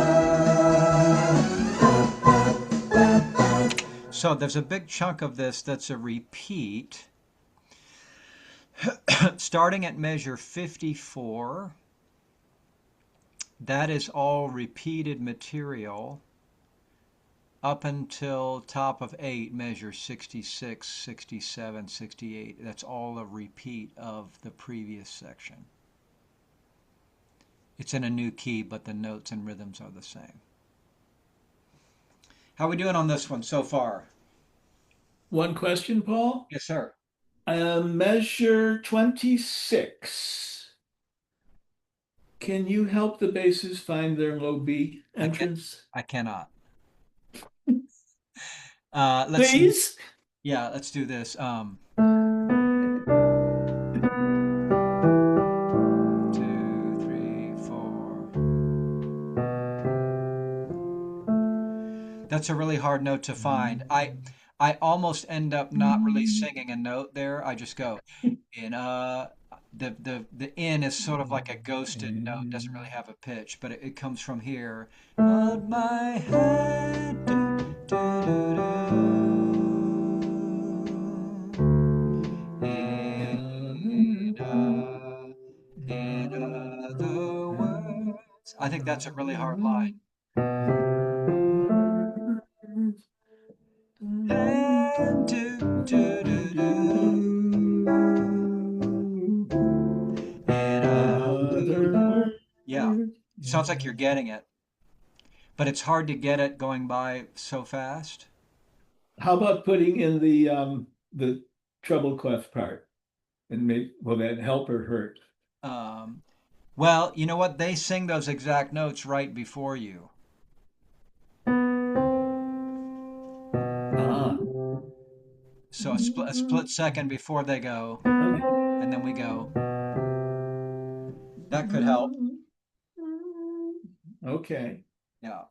Ba-ba-ba-ba. So there's a big chunk of this that's a repeat. Starting at measure 54, that is all repeated material up until top of 8, measure 66, 67, 68. That's all a repeat of the previous section. It's in a new key, but the notes and rhythms are the same. How are we doing on this one so far? One question, Paul. Yes, sir. Measure 26. Can you help the basses find their low B entrance? I cannot. Let's see. Please? Yeah, let's do this. 2, 3, 4. That's a really hard note to find. I almost end up not really singing a note there. I just go in the in is sort of like a ghosted note, doesn't really have a pitch, but it comes from here. Hold my hand, do, do, do, do. In other words. I think that's a really hard line. And do, do, do, do. Yeah, sounds like you're getting it, but it's hard to get it going by so fast. How about putting in the treble clef part? And will that help or hurt? Well, you know what? They sing those exact notes right before you. So a split second before they go, and then we go. That could help. Okay, Yeah,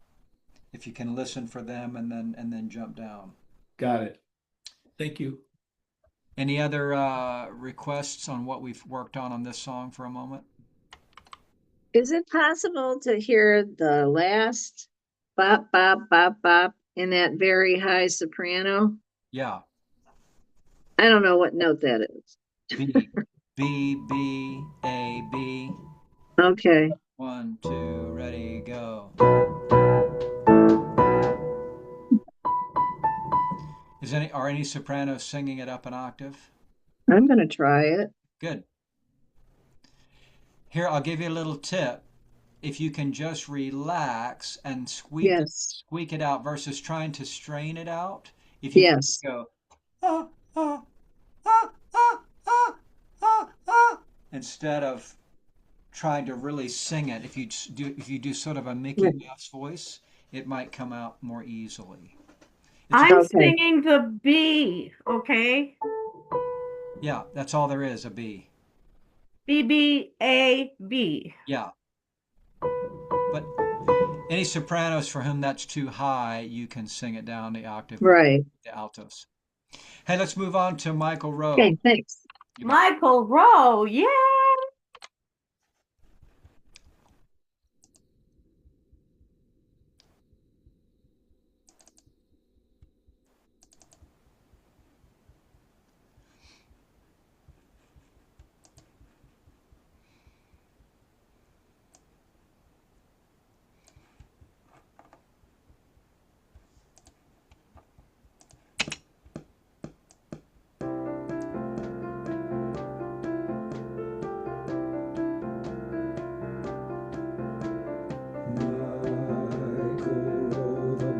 if you can listen for them and then jump down. got it. Thank you. Any other requests on what we've worked on this song for a moment? Is it possible to hear the last bop, bop, bop, bop in that very high soprano? Yeah. I don't know what note that is. B, B, B, A, B. Okay. 1, 2, ready, go. Are any sopranos singing it up an octave? I'm going to try it. Good. Here, I'll give you a little tip. If you can just relax and Yes. squeak it out versus trying to strain it out. If you can Yes. go, ah, ah, ah, ah, ah, ah, ah, instead of trying to really sing it, if you do sort of a Mickey Right. Mouse voice, it might come out more easily. I'm Okay. singing the B, okay? Yeah, that's all there is, a B. B, B, A, B. Yeah. But any sopranos for whom that's too high, you can sing it down the octave with Right. the altos. Hey, let's move on to Michael Rowe. Okay, thanks. You bet. Michael Rowe, yeah.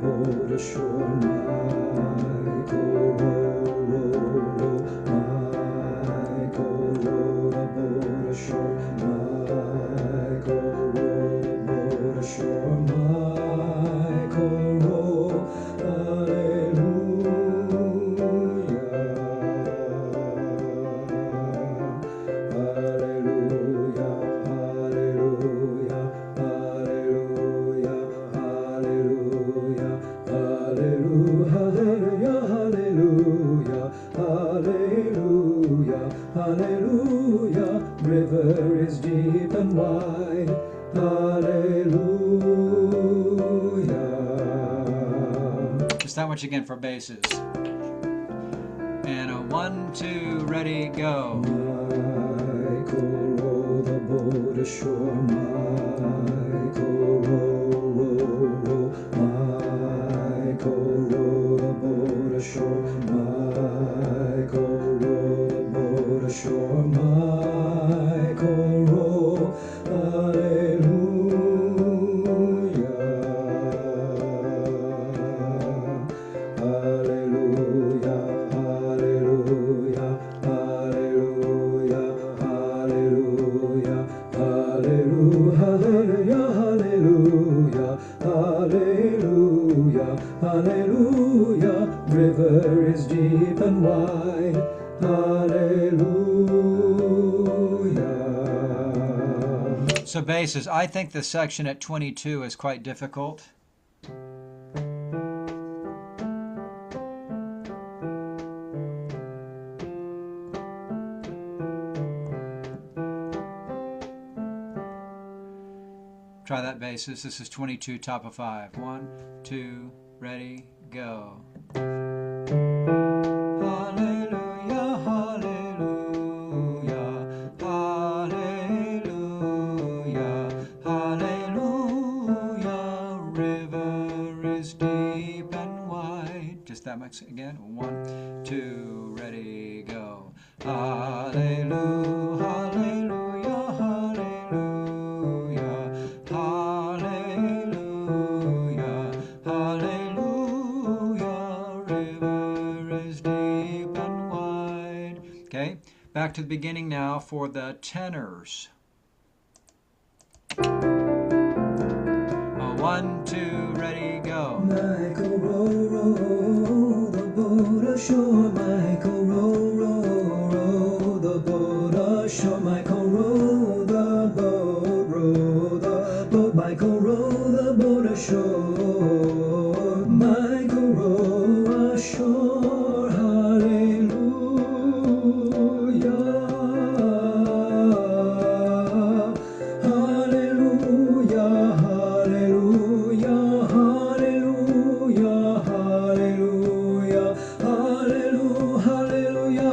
boat ashore, Michael, row, row, row. Michael, row the boat ashore, Michael, row the boat ashore, Michael, row, hallelujah, hallelujah, hallelujah, hallelujah, hallelujah, hallelujah, hallelujah, hallelujah. River is deep and wide, hallelujah. Just that much again for basses. And a 1, 2, ready, go. Michael, row the boat ashore, Michael, row, row, row. Michael, row the boat ashore, Michael, row the boat ashore, Michael, row, hallelujah, hallelujah, hallelujah, hallelujah, hallelujah, hallelujah, hallelujah, hallelujah. River is deep and wide, hallelujah. So basses, I think the section at 22 is quite difficult. Try that basses. This is 22, top of 5. 1, 2, ready, go. Hallelujah, hallelujah, hallelujah, hallelujah. River is deep and wide. Just that much again. 1, 2, ready, go. Hallelujah, hallelujah, hallelujah, hallelujah, hallelujah. River is deep and wide. Okay, back to the beginning now for the tenors. 1, 2, ready, go. Michael, row, row the boat ashore, Michael, row, row, row the boat ashore, Michael, row the boat, Michael, row the boat ashore, Michael, row ashore, hallelujah, hallelujah, hallelujah, hallelujah, hallelujah, hallelujah,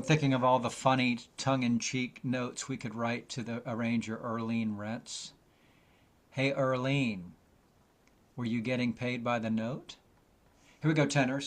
I'm thinking of all the funny tongue-in-cheek notes we could write to the arranger Earlene Rentz. Hey, Earlene, were you getting paid by the note? Here we go, tenors.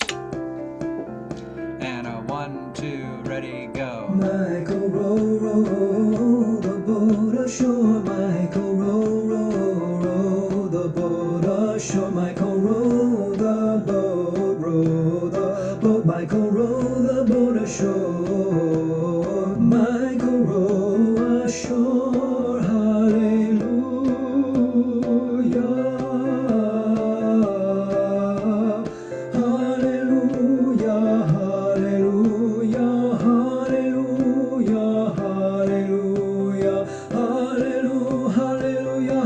And a 1, 2, ready, go. Michael, row, row the boat ashore. Michael, row, row, row the boat ashore. Michael, row the boat, row the boat. Michael, row the boat ashore. Michael, row ashore. Hallelujah. Hallelujah. Hallelujah. Hallelujah. Hallelujah. Hallelujah. Hallelujah.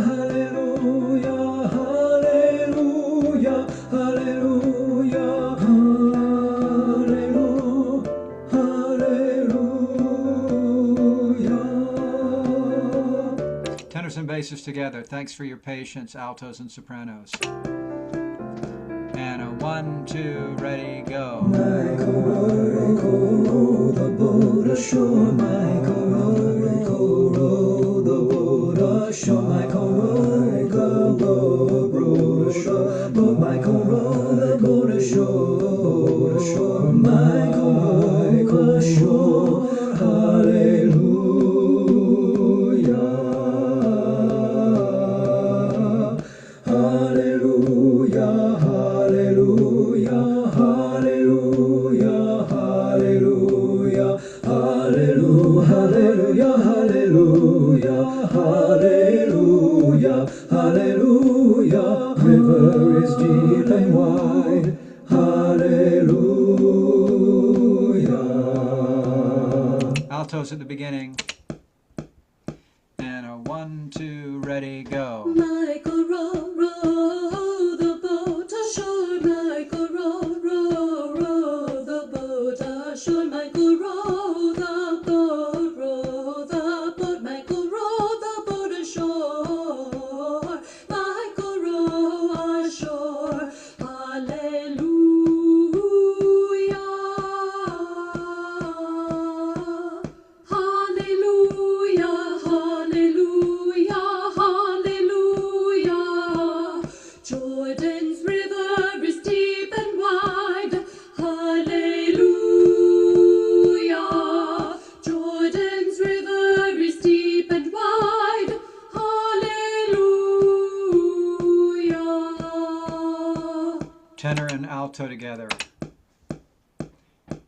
Hallelujah. Hallelujah. Hallelujah. Hallelujah. Tenors and basses together. Thanks for your patience, altos and sopranos. And a 1, 2, ready, go. Michael, row the boat ashore. Michael, row the boat ashore. Michael, row the boat, row the boat. Michael, row the boat ashore. Michael, row ashore. Hallelujah. Hallelujah. Hallelujah. Hallelujah. Hallelujah. Hallelujah. Hallelujah. Hallelujah. Hallelujah. River is deep and wide. Hallelujah. Altos at the beginning. And a 1, 2, ready, go. Michael, row, row the boat ashore. Michael, row, row, row the boat ashore. Michael, row the boat, row the boat. Michael, row the boat ashore. Michael, row ashore. Hallelujah. Hallelujah. Hallelujah. Hallelujah. Jordan's river is deep and wide. Hallelujah. Jordan's river is deep and wide. Hallelujah. Tenor and alto together.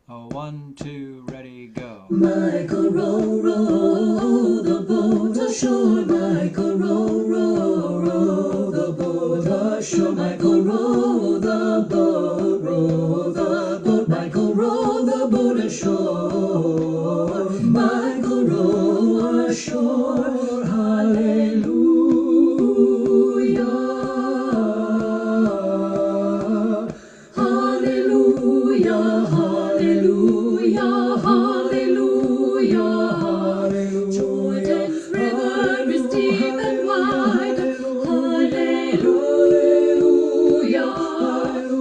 A 1, 2, ready, go. Michael, row the boat ashore. Michael, row the boat ashore. Michael, row the boat, row the boat. Michael, row the boat ashore. Michael, row ashore. Hallelujah. Hallelujah. Hallelujah. Hallelujah. Hallelujah. Jordan's river is deep and wide. Hallelujah.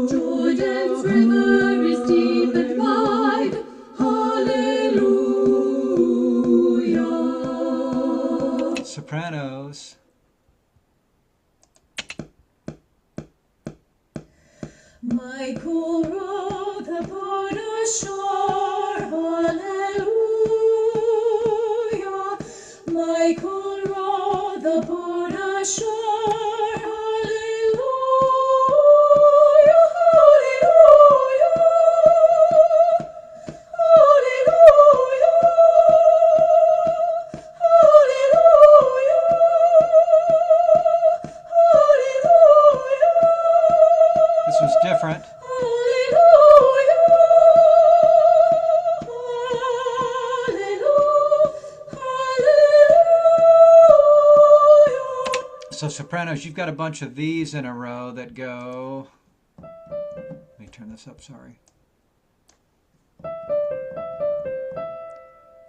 Jordan's river is deep and wide. Hallelujah. Sopranos. Michael, row the boat ashore. Hallelujah. Michael, row the boat ashore. Hallelujah. Hallelujah. Hallelujah. Hallelujah. Hallelujah. This was different. So sopranos, you've got a bunch of these in a row that go. Let me turn this up, sorry.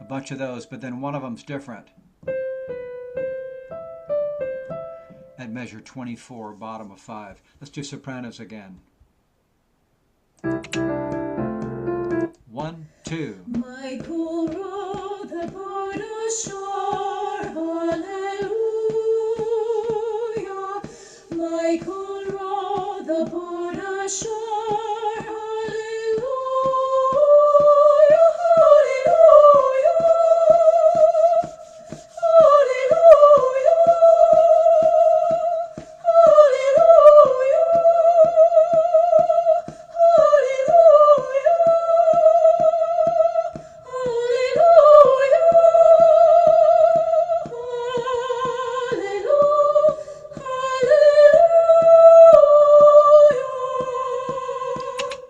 A bunch of those, but then one of them's different. At measure 24, bottom of 5. Let's do sopranos again. 1, 2. 2. Michael row the boat ashore, hallelujah. Michael row the boat ashore, hallelujah, hallelujah, hallelujah, hallelujah,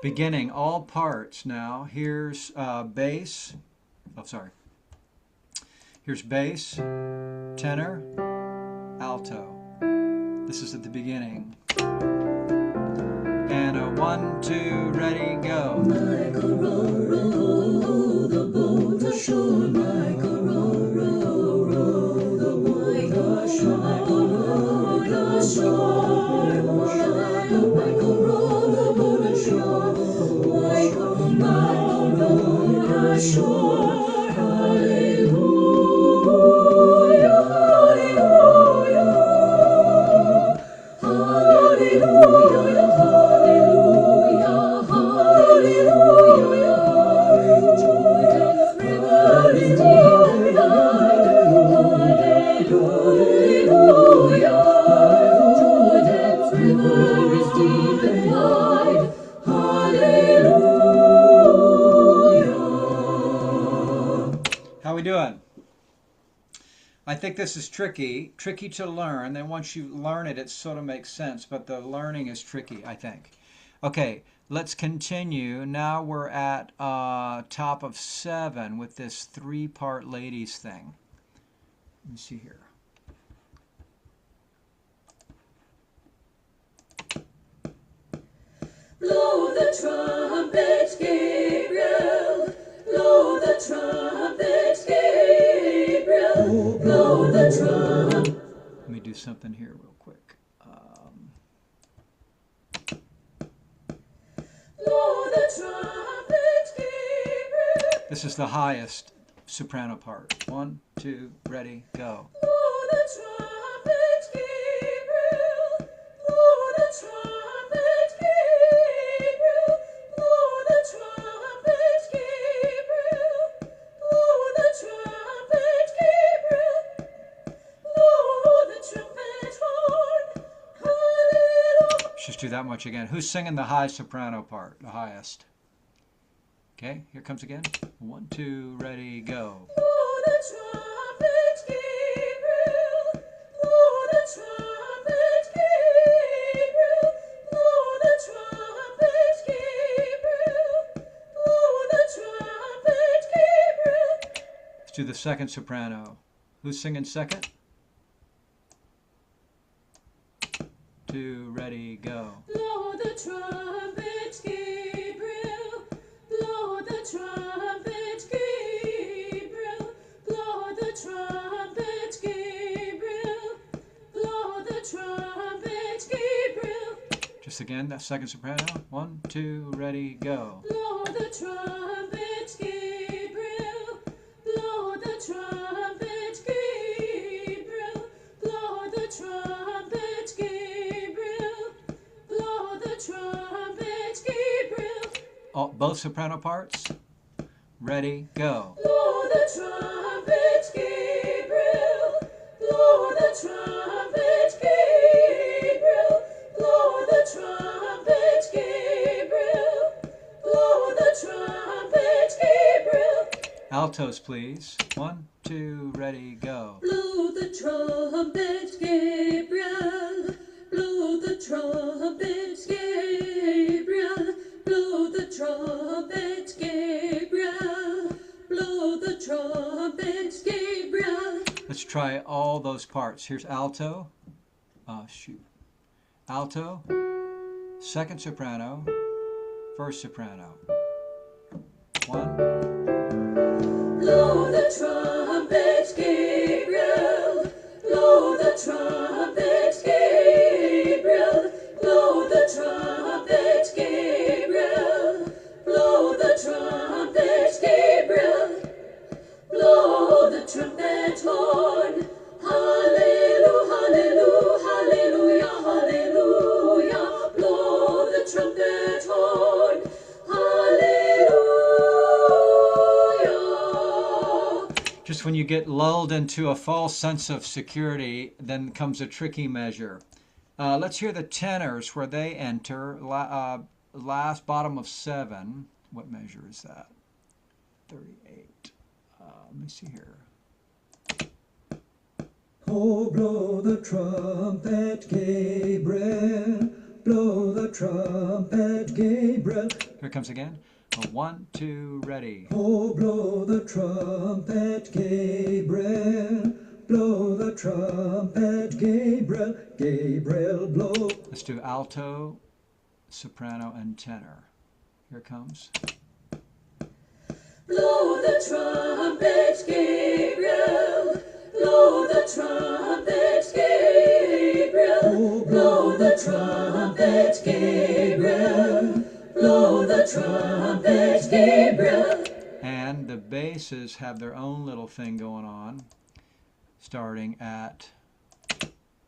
Beginning all parts now. Here's bass. Oh, sorry. Here's bass, tenor, alto. This is at the beginning. And a 1, 2, ready, go. Michael row, row the boat ashore. Michael row, row, row the boat ashore. Michael row the ashore. Michael row the boat ashore. Michael row the boat ashore. Hallelujah, hallelujah, hallelujah, hallelujah, hallelujah. Jordan's river is deep and wide. Hallelujah. Jordan's river is deep and wide. Hallelujah. How we doing? I think this is tricky to learn. Then once you learn it, it sort of makes sense, but the learning is tricky, I think. Okay, let's continue. Now we're at top of 7 with this 3-part ladies thing. Let me see here. Blow the trumpet, Gabriel. Blow the trumpet, Gabriel. Blow the trumpet. Let me do something here real quick. Blow the trumpet, Gabriel. This is the highest soprano part. 1, 2, ready, go. Blow the trumpet, Gabriel. Blow the trumpet, Gabriel. Blow the trumpet, Gabriel. Blow the trumpet, Gabriel. Blow the trumpet horn. Hallelujah. Let's just do that much again. Who's singing the high soprano part, the highest? Okay, here comes again. 1, 2, ready, go. Blow the trumpet, Gabriel. Blow the trumpet, Gabriel. Blow the trumpet, Gabriel. Blow the trumpet, Gabriel. Let's do the second soprano. Who's singing second? 2, ready, go. Blow the trumpet, Gabriel. Blow the trumpet, Gabriel. Blow the trumpet, Gabriel. Blow the trumpet, Gabriel. Just again, that second soprano. 1, 2, ready, go. Blow the trumpet, Gabriel. Blow the trumpet, Gabriel. Blow the trumpet, Gabriel. Blow the trumpet, Gabriel. Both soprano parts. Ready, go. Blow the trumpet, Gabriel. Blow the trumpet, Gabriel. Blow the trumpet, Gabriel. Blow the trumpet, Gabriel. Altos, please. 1, 2, ready, go. Blow the trumpet, Gabriel. Blow the trumpet, Gabriel. Blow the trumpet, Gabriel. Blow the trumpet, Gabriel. Let's try all those parts. Here's alto. Alto. Second soprano. First soprano. 1. Blow the trumpet, Gabriel. Blow the trumpet, Gabriel. Blow the trumpet, Gabriel. Blow the trumpet, Gabriel. trumpet horn. Hallelujah. Just when you get lulled into a false sense of security, then comes a tricky measure. Let's hear the tenors where they enter. Last bottom of 7. What measure is that? 38. Let me see here. Oh, blow the trumpet, Gabriel. Blow the trumpet, Gabriel. Here it comes again. 1, 2, ready. Oh, blow the trumpet, Gabriel. Blow the trumpet, Gabriel. Gabriel, blow. Let's do alto, soprano, and tenor. Here it comes. Blow the trumpet, Gabriel. Blow the trumpet, Gabriel. Blow the trumpet, Gabriel. Blow the trumpet, Gabriel. And the basses have their own little thing going on, starting at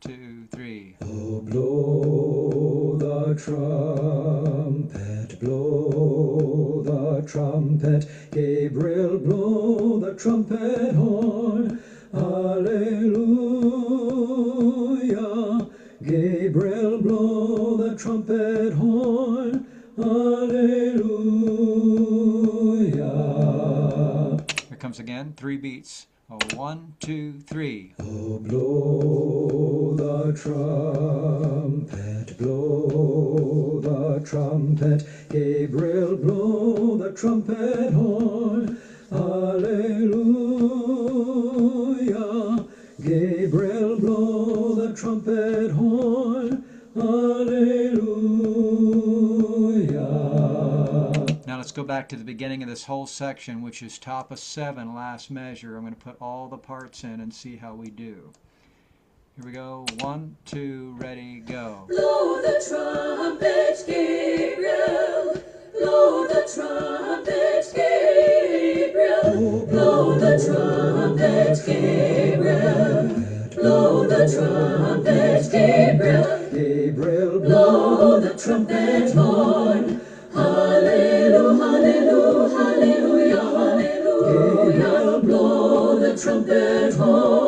2, 3. Oh, blow the trumpet, blow the trumpet, Gabriel, blow the trumpet horn. Hallelujah. Gabriel, blow the trumpet horn. Hallelujah. Here comes again, 3 beats. 1, 2, 3. Oh, blow the trumpet, blow the trumpet, Gabriel, blow the trumpet horn. Hallelujah. Gabriel, blow the trumpet horn. Hallelujah. Now let's go back to the beginning of this whole section, which is top of 7, last measure. I'm going to put all the parts in and see how we do. Here we go. 1, 2, ready, go. Blow the trumpet, Gabriel. Blow the trumpet, Gabriel. Blow the trumpet, Gabriel. Blow the trumpet, Gabriel. Gabriel, Blow the trumpet horn. Hallelujah, hallelujah, hallelujah, hallelujah. Blow the trumpet horn.